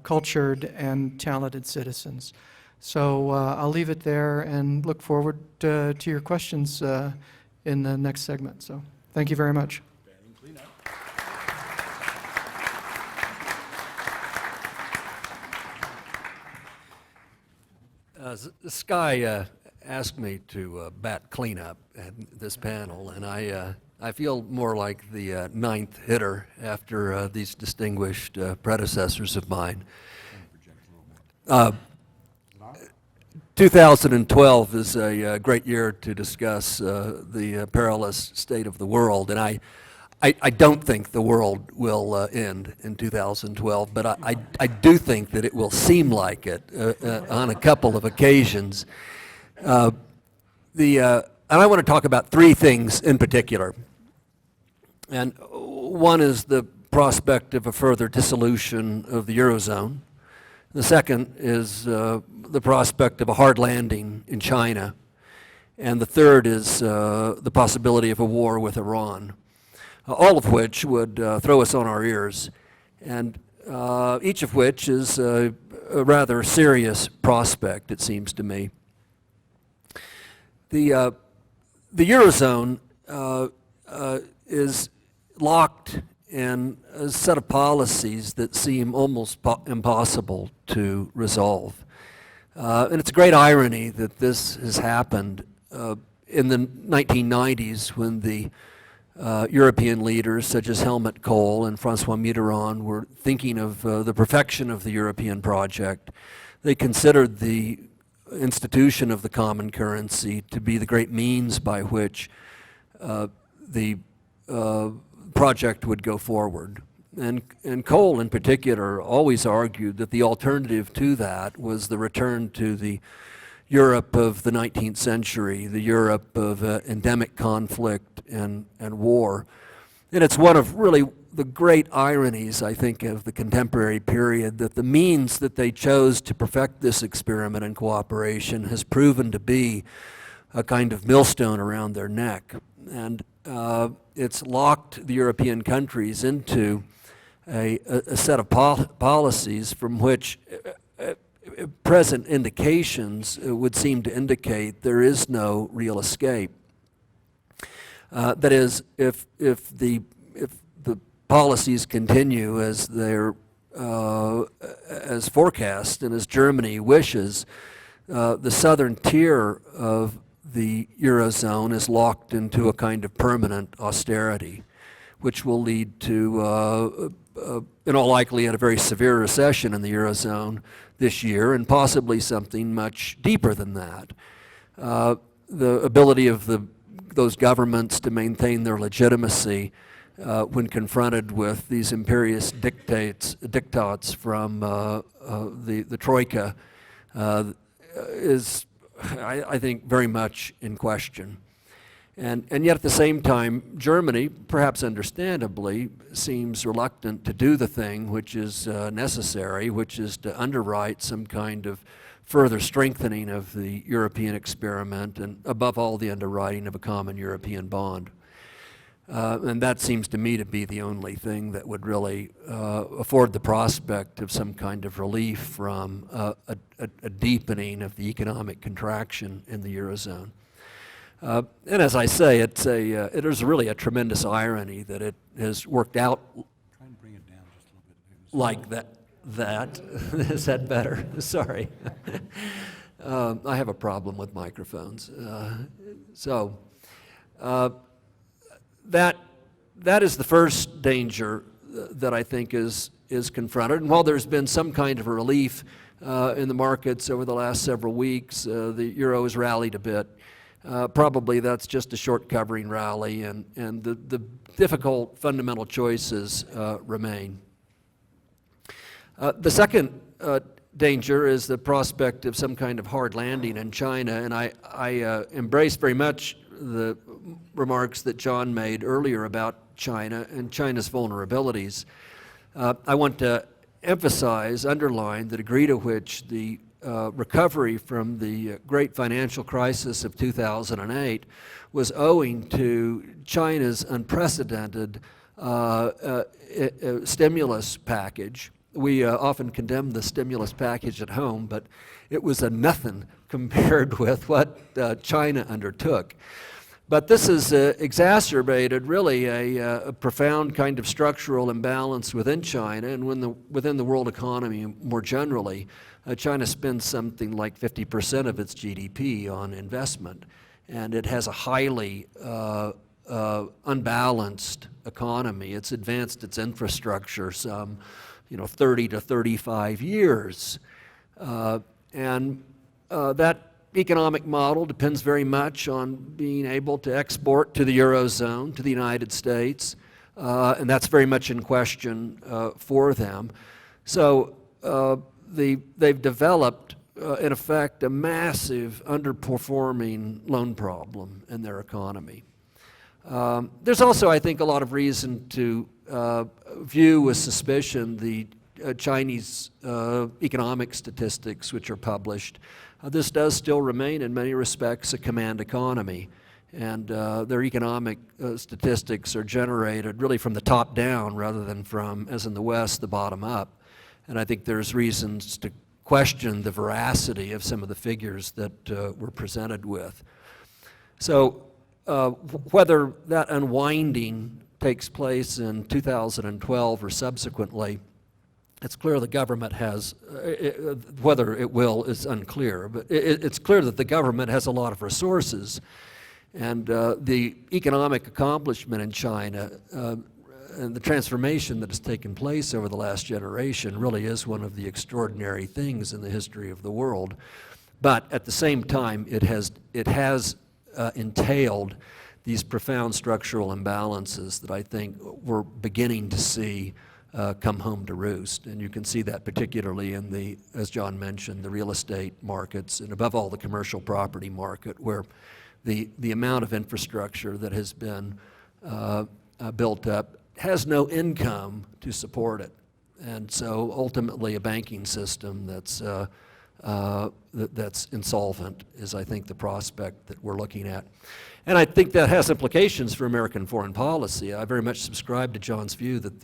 cultured, and talented citizens. So I'll leave it there and look forward to your questions in the next segment. So thank you very much. Sky asked me to bat cleanup at this panel, and I feel more like the ninth hitter after these distinguished predecessors of mine. 2012 is a great year to discuss the perilous state of the world, and I don't think the world will end in 2012, but I do think that it will seem like it on a couple of occasions. And I want to talk about 3 things in particular. And one is the prospect of a further dissolution of the Eurozone. The second is the prospect of a hard landing in China. And the third is the possibility of a war with Iran, all of which would throw us on our ears, and each of which is a rather serious prospect, it seems to me. The Eurozone is locked in a set of policies that seem almost impossible to resolve. And it's a great irony that this has happened in the 1990s when the European leaders such as Helmut Kohl and François Mitterrand were thinking of the perfection of the European project. They considered the institution of the common currency to be the great means by which the project would go forward. And Kohl in particular always argued that the alternative to that was the return to the Europe of the 19th century, the Europe of endemic conflict and war. And it's one of really the great ironies, I think, of the contemporary period, that the means that they chose to perfect this experiment in cooperation has proven to be a kind of millstone around their neck. And it's locked the European countries into a set of policies from which present indications would seem to indicate there is no real escape. That is, if the policies continue as they're as forecast and as Germany wishes, the southern tier of the Eurozone is locked into a kind of permanent austerity, which will lead to, in all likelihood, a very severe recession in the Eurozone this year, and possibly something much deeper than that. The ability of those governments to maintain their legitimacy when confronted with these imperious diktats from the Troika is, I think, very much in question. And yet at the same time, Germany, perhaps understandably, seems reluctant to do the thing which is necessary, which is to underwrite some kind of further strengthening of the European experiment, and above all, the underwriting of a common European bond. And that seems to me to be the only thing that would really afford the prospect of some kind of relief from a deepening of the economic contraction in the Eurozone. And as I say, it is really a tremendous irony that it has worked out like that. Is that better? Sorry. I have a problem with microphones. That is the first danger that I think is confronted. And while there's been some kind of a relief in the markets over the last several weeks, the euro has rallied a bit. Probably that's just a short covering rally, and the difficult fundamental choices remain. The second danger is the prospect of some kind of hard landing in China, and I embrace very much the remarks that John made earlier about China and China's vulnerabilities. I want to emphasize, underline the degree to which the recovery from the great financial crisis of 2008 was owing to China's unprecedented stimulus package. We often condemn the stimulus package at home, but it was a nothing compared with what China undertook. But this has exacerbated really a profound kind of structural imbalance within China and within the world economy more generally. China spends something like 50% of its GDP on investment, and it has a highly unbalanced economy. It's advanced its infrastructure some 30 to 35 years. And that economic model depends very much on being able to export to the Eurozone, to the United States, and that's very much in question for them. So they've developed, in effect, a massive underperforming loan problem in their economy. There's also, I think, a lot of reason to view with suspicion the Chinese economic statistics which are published. This does still remain, in many respects, a command economy, and their economic statistics are generated really from the top down rather than from, as in the West, the bottom up. And I think there's reasons to question the veracity of some of the figures that we're presented with. So whether that unwinding takes place in 2012 or subsequently, it's clear the government has, whether it will is unclear, but it's clear that the government has a lot of resources. And the economic accomplishment in China and the transformation that has taken place over the last generation really is one of the extraordinary things in the history of the world. But at the same time, it has entailed these profound structural imbalances that I think we're beginning to see come home to roost. And you can see that particularly in the, as John mentioned, the real estate markets, and above all the commercial property market, where the amount of infrastructure that has been built up has no income to support it. And so ultimately a banking system that's insolvent is, I think, the prospect that we're looking at. And I think that has implications for American foreign policy. I very much subscribe to John's view that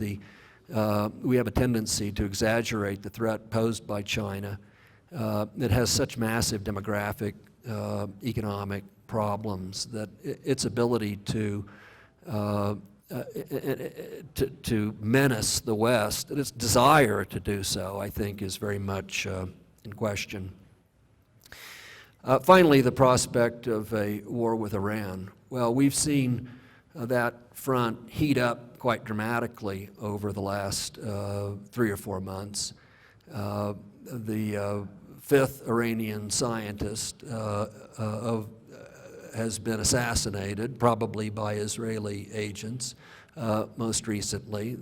we have a tendency to exaggerate the threat posed by China. It has such massive demographic, economic problems that its ability to menace the West, and its desire to do so, I think, is very much in question. Finally, the prospect of a war with Iran. Well, we've seen that front heat up quite dramatically over the last 3 or 4 months. The fifth Iranian scientist has been assassinated, probably by Israeli agents, most recently.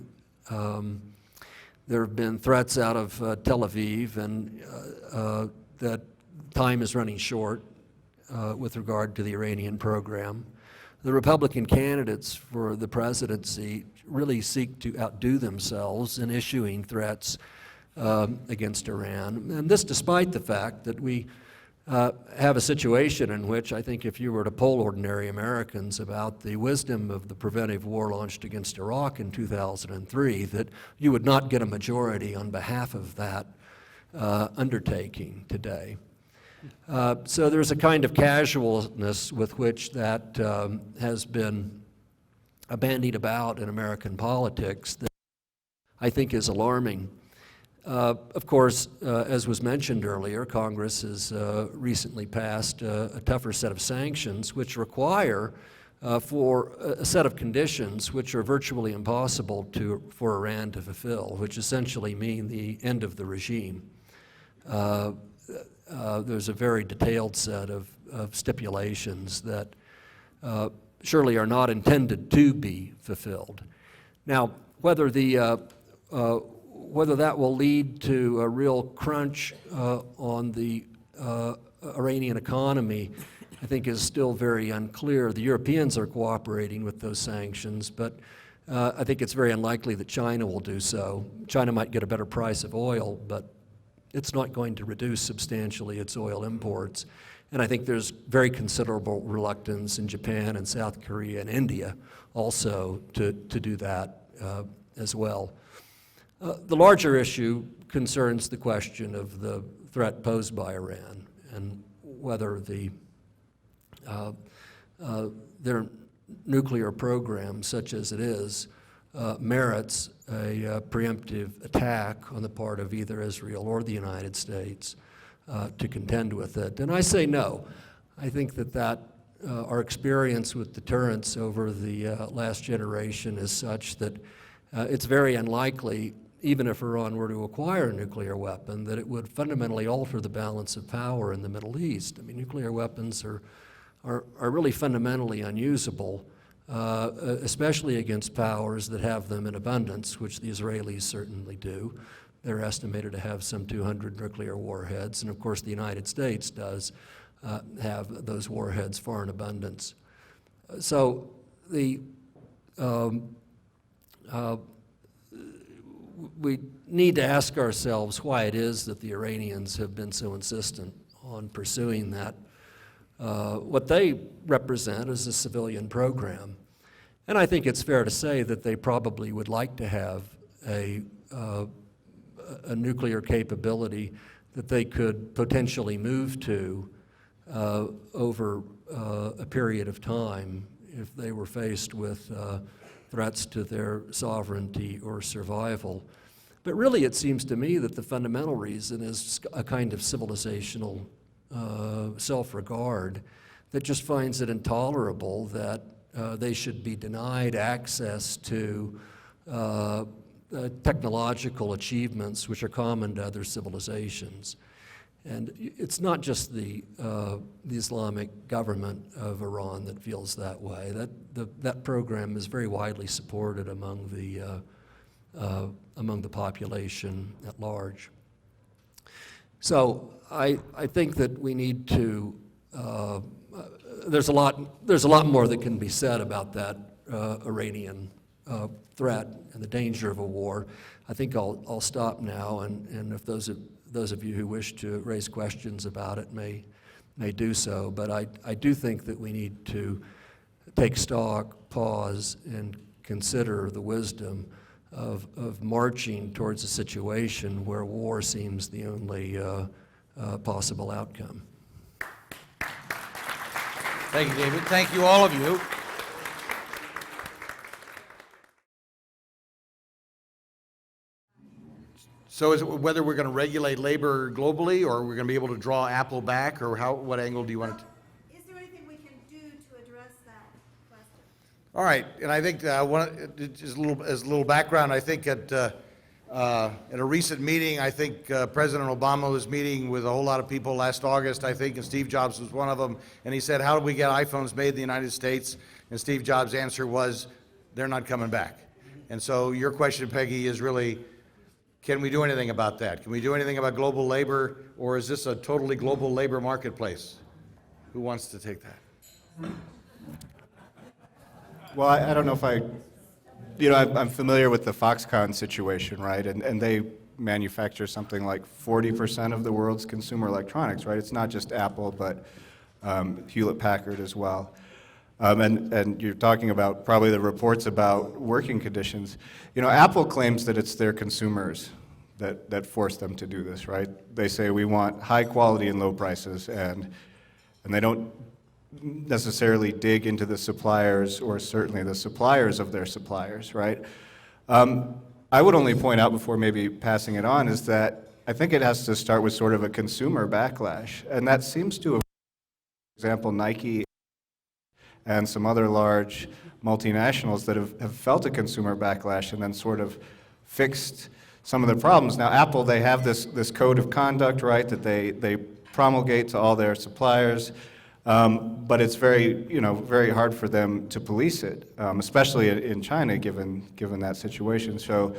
There have been threats out of Tel Aviv, and that time is running short with regard to the Iranian program. The Republican candidates for the presidency really seek to outdo themselves in issuing threats against Iran. And this despite the fact that we have a situation in which I think if you were to poll ordinary Americans about the wisdom of the preventive war launched against Iraq in 2003, that you would not get a majority on behalf of that undertaking today. So there's a kind of casualness with which that has been bandied about in American politics that I think is alarming. Of course, as was mentioned earlier, Congress has recently passed a tougher set of sanctions which require for a set of conditions which are virtually impossible for Iran to fulfill, which essentially mean the end of the regime. There's a very detailed set of stipulations that surely are not intended to be fulfilled. Now, whether that will lead to a real crunch on the Iranian economy, I think is still very unclear. The Europeans are cooperating with those sanctions, but I think it's very unlikely that China will do so. China might get a better price of oil, but it's not going to reduce substantially its oil imports. And I think there's very considerable reluctance in Japan and South Korea and India also to do that as well. The larger issue concerns the question of the threat posed by Iran and whether their nuclear program, such as it is, merits a preemptive attack on the part of either Israel or the United States to contend with it. And I say no. I think that our experience with deterrence over the last generation is such that it's very unlikely, even if Iran were to acquire a nuclear weapon, that it would fundamentally alter the balance of power in the Middle East. I mean, nuclear weapons are really fundamentally unusable, especially against powers that have them in abundance, which the Israelis certainly do. They're estimated to have some 200 nuclear warheads, and of course the United States does have those warheads far in abundance. So we need to ask ourselves why it is that the Iranians have been so insistent on pursuing that, what they represent as a civilian program. And I think it's fair to say that they probably would like to have a nuclear capability that they could potentially move to over a period of time if they were faced with threats to their sovereignty or survival. But really it seems to me that the fundamental reason is a kind of civilizational self-regard that just finds it intolerable that they should be denied access to technological achievements which are common to other civilizations. And it's not just the Islamic government of Iran that feels that way. That program is very widely supported among the population at large. So I think that we need to. There's a lot more that can be said about that Iranian threat and the danger of a war. I think I'll stop now, and if those of you who wish to raise questions about it may do so. But I do think that we need to take stock, pause, and consider the wisdom of marching towards a situation where war seems the only possible outcome. Thank you, David. Thank you, all of you. So is it whether we're going to regulate labor globally, or we're going to be able to draw Apple back, or what angle do you want to? Is there anything we can do to address that question? All right, and I think just a little background. I think at a recent meeting, I think President Obama was meeting with a whole lot of people last August, I think, and Steve Jobs was one of them. And he said, "How do we get iPhones made in the United States?" And Steve Jobs' answer was, "They're not coming back." And so your question, Peggy, is really, can we do anything about that? Can we do anything about global labor, or is this a totally global labor marketplace? Who wants to take that? Well, I don't know if I'm familiar with the Foxconn situation, right? And they manufacture something like 40% of the world's consumer electronics, right? It's not just Apple, but Hewlett-Packard as well. And you're talking about probably the reports about working conditions. You know, Apple claims that it's their consumers that force them to do this, right? They say we want high quality and low prices, and they don't necessarily dig into the suppliers, or certainly the suppliers of their suppliers, right? I would only point out before maybe passing it on is that I think it has to start with sort of a consumer backlash, and that seems to have, for example, Nike and some other large multinationals that have felt a consumer backlash and then sort of fixed some of the problems. Now, Apple, they have this code of conduct, right, that they promulgate to all their suppliers, but it's very hard for them to police it, especially in China, given that situation. So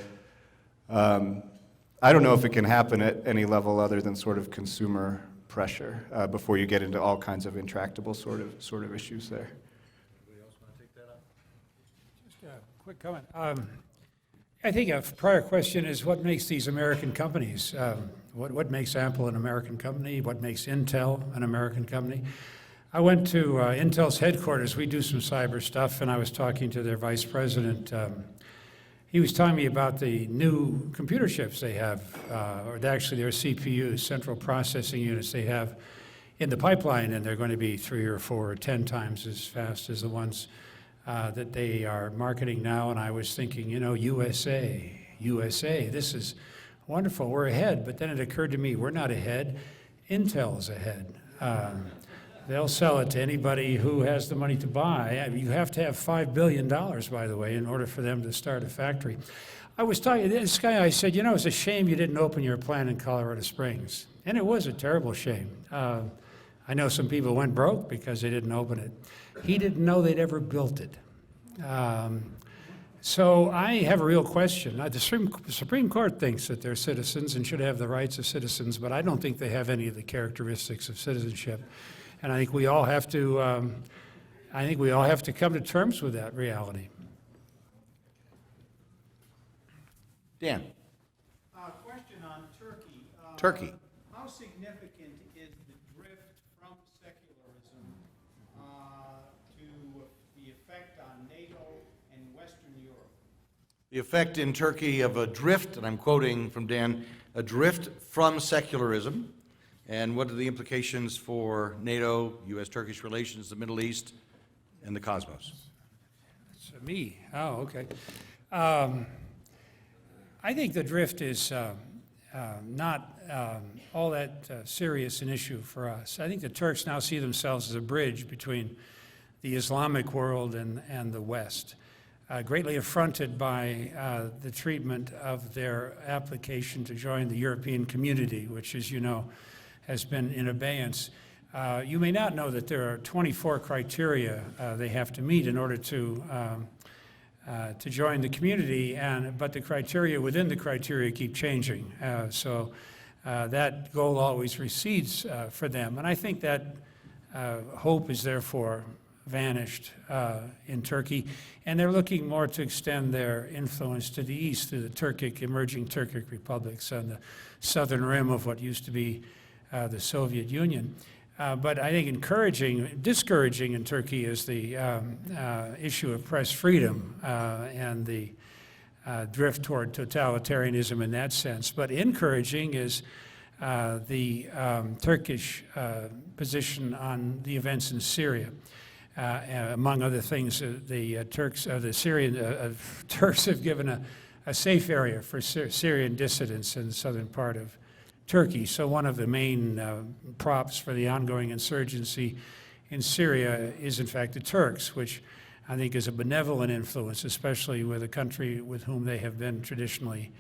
I don't know if it can happen at any level other than sort of consumer pressure before you get into all kinds of intractable sort of issues there. Just a quick comment. I think a prior question is what makes these American companies, what makes Apple an American company, what makes Intel an American company. I went to Intel's headquarters. We do some cyber stuff, and I was talking to their vice president. He was telling me about the new computer chips they have, or actually their CPUs, central processing units they have in the pipeline, and they're going to be 3 or 4 or 10 times as fast as the ones that they are marketing now. And I was thinking, you know, USA, this is wonderful, we're ahead. But then it occurred to me, we're not ahead, Intel's ahead. They'll sell it to anybody who has the money to buy. You have to have $5 billion, by the way, in order for them to start a factory. I was talking to this guy, I said, you know, it's a shame you didn't open your plant in Colorado Springs. And it was a terrible shame. I know some people went broke because they didn't open it. He didn't know they'd ever built it. So I have a real question. The Supreme Court thinks that they're citizens and should have the rights of citizens, but I don't think they have any of the characteristics of citizenship. And I think we all have to. Come to terms with that reality. Dan. Question on Turkey. Turkey. How significant is the drift from secularism to the effect on NATO and Western Europe? The effect in Turkey of a drift, and I'm quoting from Dan, a drift from secularism. And what are the implications for NATO, U.S.-Turkish relations, the Middle East, and the cosmos? It's me. Oh, okay. I think the drift is not all that serious an issue for us. I think the Turks now see themselves as a bridge between the Islamic world and the West, greatly affronted by the treatment of their application to join the European community, which, as you know, has been in abeyance. You may not know that there are 24 criteria they have to meet in order to join the community, but the criteria within the criteria keep changing. So that goal always recedes for them. And I think that hope is therefore vanished in Turkey. And they're looking more to extend their influence to the east, to the emerging Turkic republics on the southern rim of what used to be the Soviet Union. But I think discouraging in Turkey is the issue of press freedom and the drift toward totalitarianism in that sense. But encouraging is the Turkish position on the events in Syria. Among other things, the Turks have given a safe area for Syrian dissidents in the southern part of Turkey. So one of the main props for the ongoing insurgency in Syria is, in fact, the Turks, which I think is a benevolent influence, especially with a country with whom they have been traditionally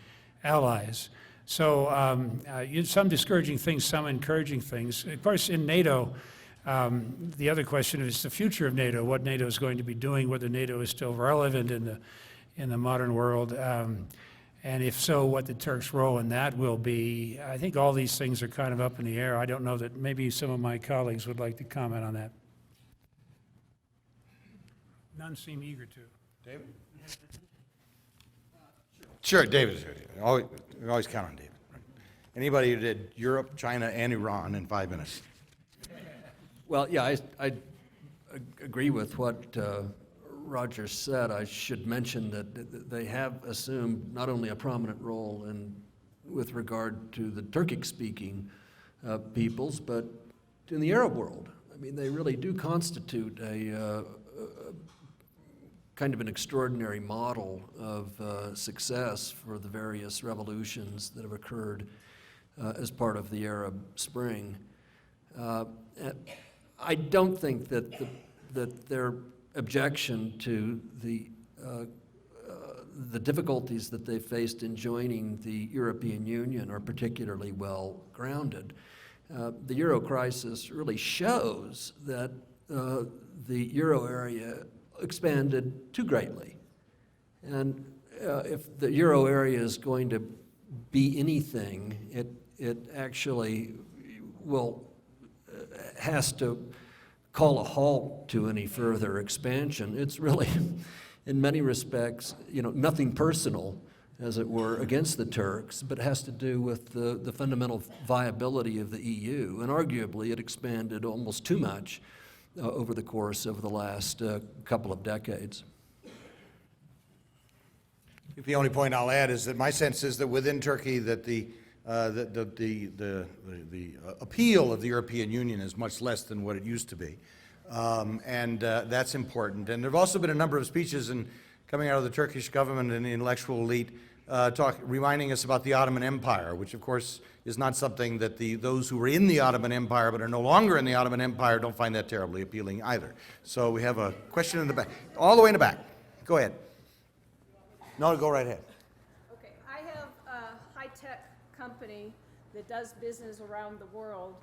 allies. So some discouraging things, some encouraging things. Of course, in NATO, the other question is the future of NATO, what NATO is going to be doing, whether NATO is still relevant in the modern world. And if so, what the Turks' role in that will be. I think all these things are kind of up in the air. I don't know that maybe some of my colleagues would like to comment on that. None seem eager to. David? Sure, David is here. We always count on David. anybody who did Europe, China, and Iran in 5 minutes. Well, yeah, I agree with what Roger said. I should mention that they have assumed not only a prominent role with regard to the Turkic-speaking peoples, but in the Arab world. I mean, they really do constitute a kind of an extraordinary model of success for the various revolutions that have occurred as part of the Arab Spring. I don't think that their objection to the difficulties that they faced in joining the European Union are particularly well grounded. The Euro crisis really shows that the Euro area expanded too greatly. And if the Euro area is going to be anything, it actually has to call a halt to any further expansion. It's really, in many respects, nothing personal, as it were, against the Turks, but has to do with the fundamental viability of the EU. And arguably, it expanded almost too much over the course of the last couple of decades. The only point I'll add is that my sense is that within Turkey that the appeal of the European Union is much less than what it used to be, and that's important. And there have also been a number of speeches coming out of the Turkish government and the intellectual elite reminding us about the Ottoman Empire, which of course is not something that those who were in the Ottoman Empire but are no longer in the Ottoman Empire don't find that terribly appealing either. So we have a question in the back, all the way in the back. Go ahead. No, go right ahead. Okay, I have a high-tech company that does business around the world.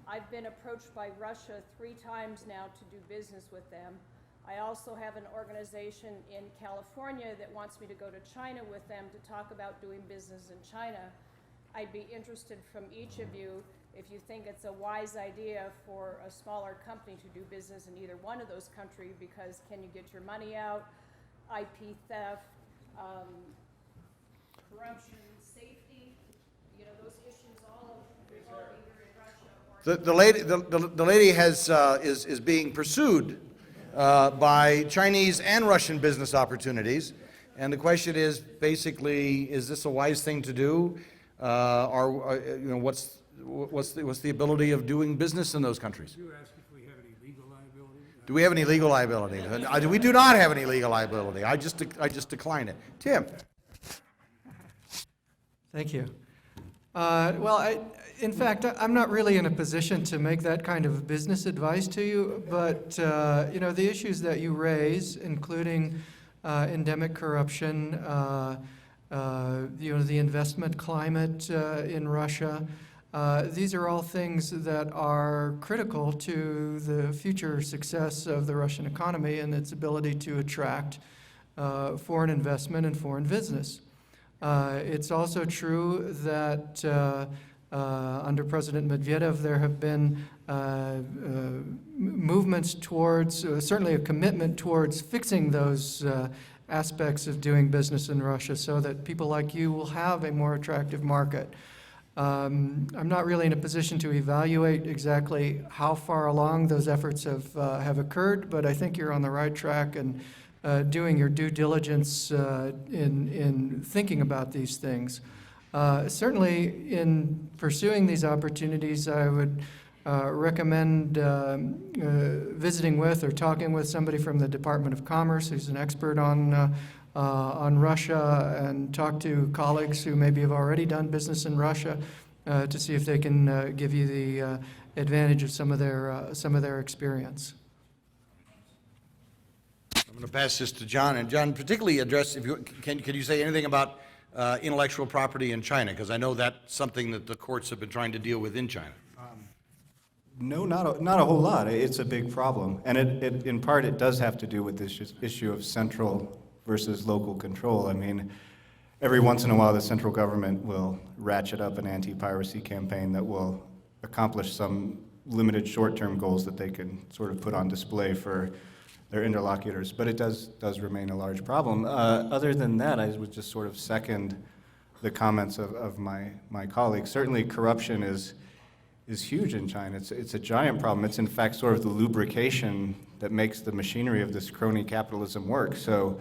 I've been approached by Russia 3 times now to do business with them. I also have an organization in California that wants me to go to China with them to talk about doing business in China. I'd be interested from each of you if you think it's a wise idea for a smaller company to do business in either one of those countries, because can you get your money out, IP theft, corruption, safety, those issues all resolve either in Russia or... The lady is being pursued by Chinese and Russian business opportunities, and the question is basically, is this a wise thing to do? What's the ability of doing business in those countries? You asked if we have any legal liability. Do we have any legal liability? We do not have any legal liability. I just decline it. Tim. Thank you. In fact, I'm not really in a position to make that kind of business advice to you, but the issues that you raise, including endemic corruption, the investment climate in Russia, these are all things that are critical to the future success of the Russian economy and its ability to attract foreign investment and foreign business. It's also true that under President Medvedev, there have been movements towards, certainly a commitment towards fixing those aspects of doing business in Russia so that people like you will have a more attractive market. I'm not really in a position to evaluate exactly how far along those efforts have occurred, but I think you're on the right track and doing your due diligence in thinking about these things. Certainly, in pursuing these opportunities, I would recommend visiting with or talking with somebody from the Department of Commerce who's an expert on Russia, and talk to colleagues who maybe have already done business in Russia to see if they can give you the advantage of some of their experience. I'm going to pass this to John, and John, particularly address, can you say anything about intellectual property in China? Because I know that's something that the courts have been trying to deal with in China. No, not a whole lot. It's a big problem, and in part it does have to do with this issue of central versus local control. I mean, every once in a while the central government will ratchet up an anti-piracy campaign that will accomplish some limited short-term goals that they can sort of put on display for their interlocutors, but it does remain a large problem. Other than that, I would just sort of second the comments of my colleagues. Certainly corruption is huge in China. It's a giant problem. It's in fact sort of the lubrication that makes the machinery of this crony capitalism work. So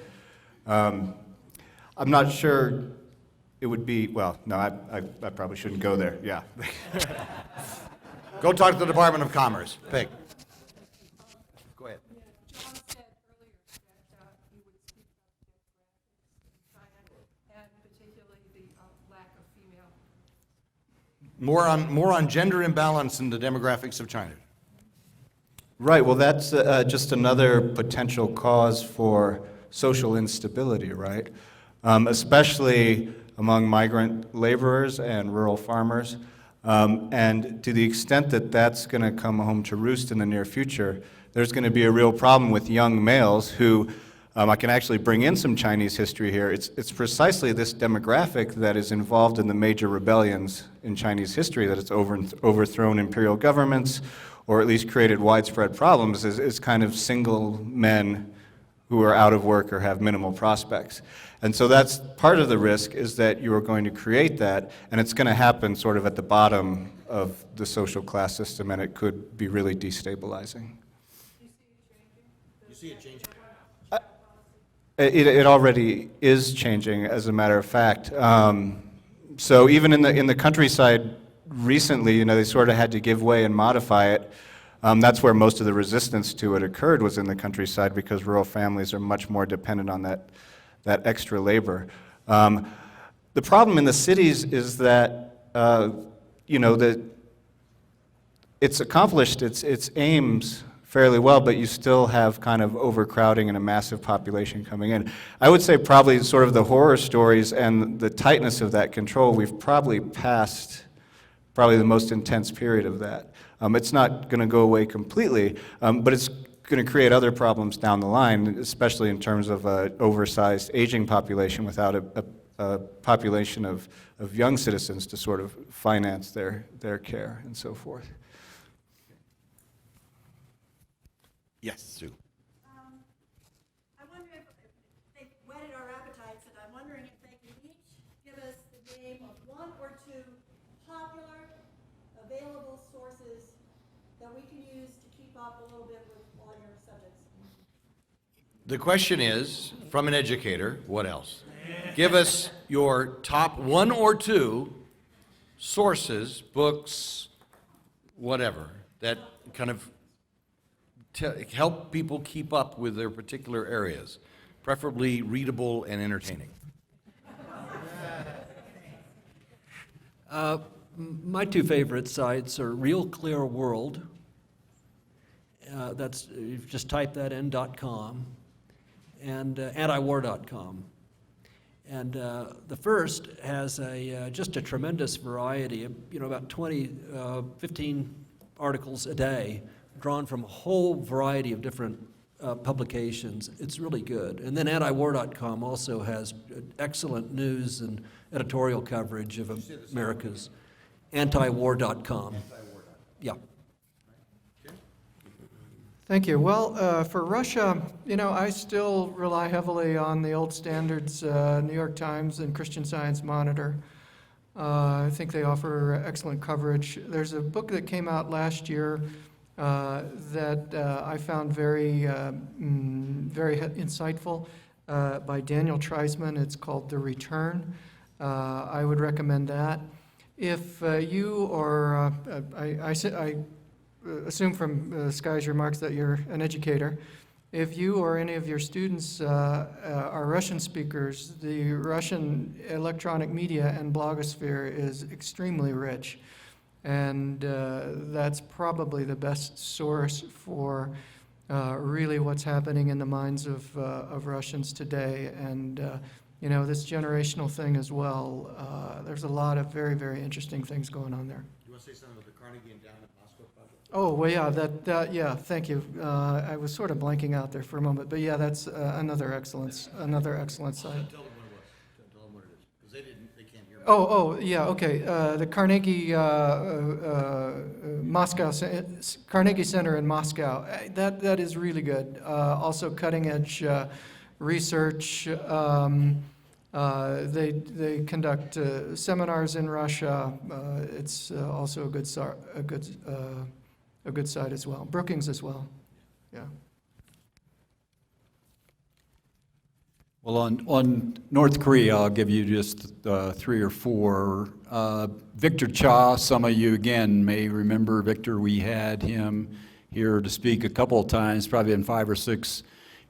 I'm not sure it would be, well, no, I probably shouldn't go there, yeah. Go talk to the Department of Commerce. Peg. Go ahead. John said earlier that he would speak about demographics in China, and particularly the lack of female. More on gender imbalance and the demographics of China. Right, well, that's just another potential cause for social instability, right? Especially among migrant laborers and rural farmers. And to the extent that that's going to come home to roost in the near future, there's going to be a real problem with young males who, I can actually bring in some Chinese history here. It's precisely this demographic that is involved in the major rebellions in Chinese history, that it's overthrown imperial governments, or at least created widespread problems, is kind of single men who are out of work or have minimal prospects. And so that's part of the risk, is that you are going to create that, and it's going to happen sort of at the bottom of the social class system, and it could be really destabilizing. You see it changing? It already is changing, as a matter of fact. So even in the countryside recently, you know, they sort of had to give way and modify it. That's where most of the resistance to it occurred, was in the countryside, because rural families are much more dependent on that extra labor. The problem in the cities is that, you know, that it's accomplished its aims fairly well, but you still have kind of overcrowding and a massive population coming in. I would say probably sort of the horror stories and the tightness of that control, we've probably passed probably the most intense period of that. It's not going to go away completely, but it's going to create other problems down the line, especially in terms of an oversized aging population without a population of young citizens to sort of finance their care and so forth. Yes, Sue. I wonder if they've whetted our appetites, and I'm wondering if they can each give us the name of one or two popular, available sources that we can use to keep up a little bit with all your subjects. The question is, from an educator, what else? Give us your top one or two sources, books, whatever, that kind of help people keep up with their particular areas, preferably readable and entertaining. My two favorite sites are Real Clear World. That's, you just type that in, .com, and antiwar.com. And the first has just a tremendous variety, you know, about 15 articles a day, drawn from a whole variety of different publications. It's really good. And then antiwar.com also has excellent news and editorial coverage of America's. Antiwar.com. Yeah. Thank you. Well, for Russia, you know, I still rely heavily on the old standards, New York Times and Christian Science Monitor. I think they offer excellent coverage. There's a book that came out last year that I found very insightful by Daniel Treisman. It's called The Return. I would recommend that. If you or I assume from Skye's remarks that you're an educator. If you or any of your students are Russian speakers, the Russian electronic media and blogosphere is extremely rich. And that's probably the best source for really what's happening in the minds of Russians today. And you know, this generational thing as well. There's a lot of very, very interesting things going on there. You want to say something about the Carnegie Endowment Moscow project? Oh, well, yeah, yeah, thank you. I was sort of blanking out there for a moment, but yeah, that's another excellent site. Tell them what it was. Tell them what it is, because they can't hear me. Oh, yeah, okay. The Carnegie Carnegie Center in Moscow. That is really good. Also cutting edge research. They conduct seminars in Russia. It's also a good site as well. Brookings as well. Yeah. Well, on North Korea, I'll give you just 3 or 4. Victor Cha, some of you again may remember Victor. We had him here to speak a couple of times, probably in 5 or 6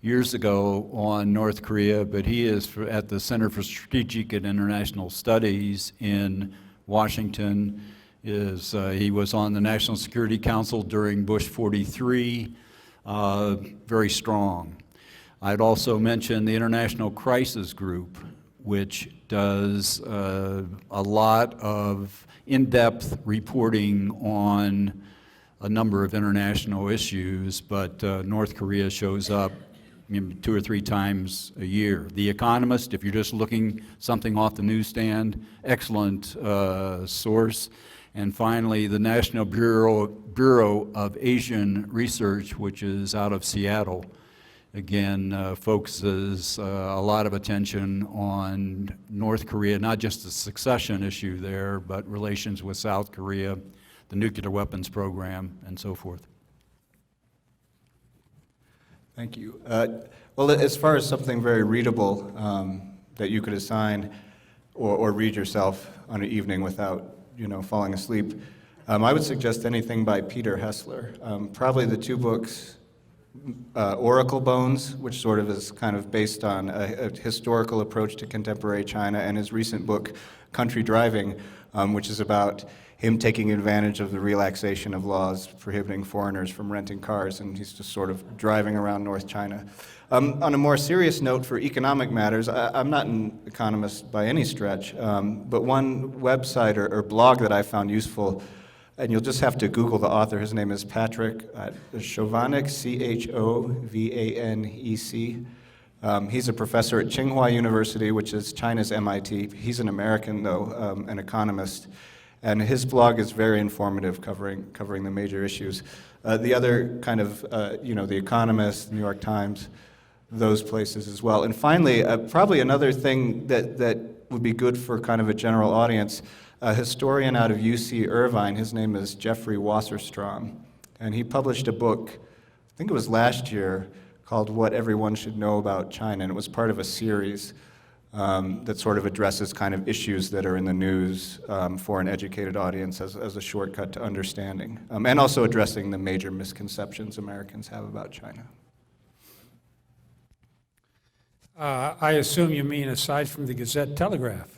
years ago on North Korea, but he is at the Center for Strategic and International Studies in Washington. He was on the National Security Council during Bush 43, very strong. I'd also mention the International Crisis Group, which does a lot of in-depth reporting on a number of international issues, but North Korea shows up 2 or 3 times a year. The Economist, if you're just looking something off the newsstand, excellent source. And finally, the National Bureau of Asian Research, which is out of Seattle, again, focuses a lot of attention on North Korea, not just the succession issue there, but relations with South Korea, the nuclear weapons program, and so forth. Thank you. Well, as far as something very readable that you could assign or read yourself on an evening without, falling asleep, I would suggest anything by Peter Hessler. Probably the 2 books, Oracle Bones, which sort of is kind of based on a historical approach to contemporary China, and his recent book, Country Driving, which is about him taking advantage of the relaxation of laws prohibiting foreigners from renting cars, and he's just sort of driving around North China. On a more serious note for economic matters, I'm not an economist by any stretch, but one website or blog that I found useful, and you'll just have to Google the author. His name is Patrick Chovanec, Chovanec. He's a professor at Tsinghua University, which is China's MIT. He's an American, though, an economist. And his blog is very informative, covering the major issues. The other kind of, The Economist, New York Times, those places as well. And finally, probably another thing that would be good for kind of a general audience, a historian out of UC Irvine, his name is Jeffrey Wasserstrom, and he published a book, I think it was last year, called What Everyone Should Know About China, and it was part of a series that sort of addresses kind of issues that are in the news for an educated audience as a shortcut to understanding, and also addressing the major misconceptions Americans have about China. I assume you mean aside from the Gazette-Telegraph,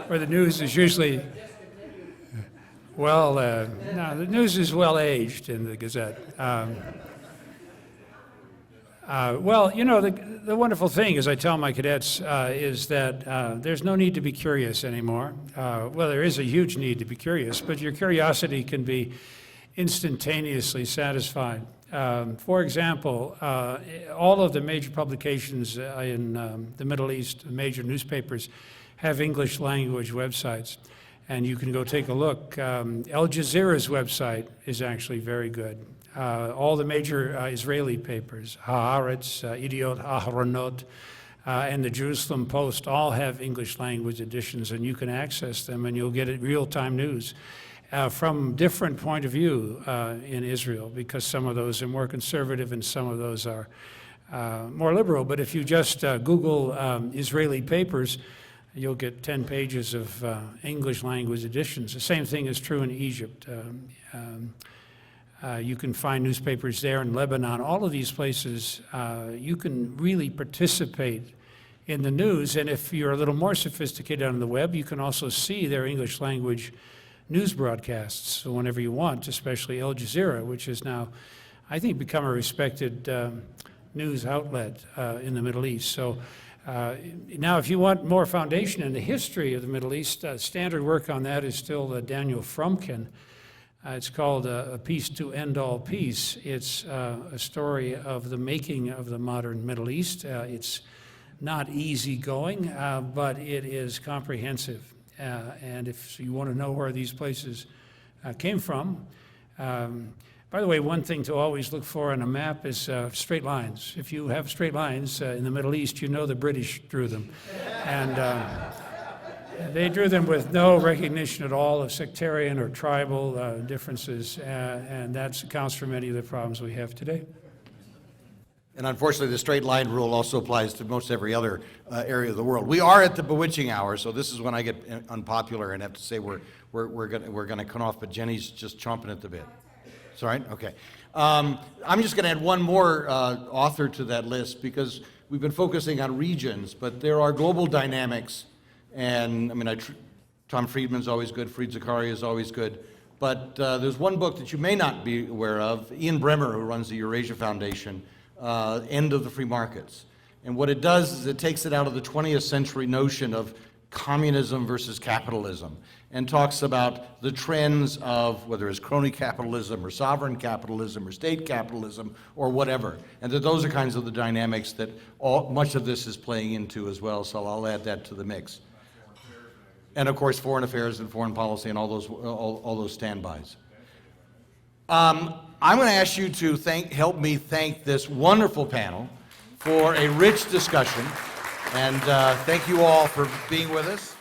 where the news is usually, no, the news is well aged in the Gazette. The wonderful thing, as I tell my cadets, is that there's no need to be curious anymore. There is a huge need to be curious, but your curiosity can be instantaneously satisfied. For example, all of the major publications in the Middle East, major newspapers, have English language websites, and you can go take a look. Al Jazeera's website is actually very good. All the major Israeli papers, Haaretz, Idiot Ahronot, and the Jerusalem Post all have English language editions, and you can access them, and you'll get real-time news from different point of view in Israel, because some of those are more conservative and some of those are more liberal. But if you just Google Israeli papers, you'll get 10 pages of English language editions. The same thing is true in Egypt. You can find newspapers there in Lebanon. All of these places, you can really participate in the news. And if you're a little more sophisticated on the web, you can also see their English language news broadcasts whenever you want, especially Al Jazeera, which has now, I think, become a respected news outlet in the Middle East. So now, if you want more foundation in the history of the Middle East, standard work on that is still Daniel Frumkin. It's called A Peace to End All Peace. It's a story of the making of the modern Middle East. It's not easygoing, but it is comprehensive. And if you want to know where these places came from, By the way, one thing to always look for on a map is straight lines. If you have straight lines in the Middle East, you know the British drew them. And they drew them with no recognition at all of sectarian or tribal differences, and that accounts for many of the problems we have today. And unfortunately, the straight line rule also applies to most every other area of the world. We are at the bewitching hour, so this is when I get unpopular and have to say we're gonna cut off, but Jenny's just chomping at the bit. It's all right? Okay. I'm just gonna add one more author to that list because we've been focusing on regions, but there are global dynamics, and I mean, Tom Friedman's always good, Fareed Zakaria is always good, but there's one book that you may not be aware of, Ian Bremmer, who runs the Eurasia Foundation, End of the Free Markets. And what it does is it takes it out of the 20th century notion of communism versus capitalism and talks about the trends of whether it's crony capitalism or sovereign capitalism or state capitalism or whatever. And that those are kinds of the dynamics that much of this is playing into as well, so I'll add that to the mix. And of course, foreign affairs and foreign policy and all those standbys. I'm going to ask you to help me thank this wonderful panel for a rich discussion, and thank you all for being with us.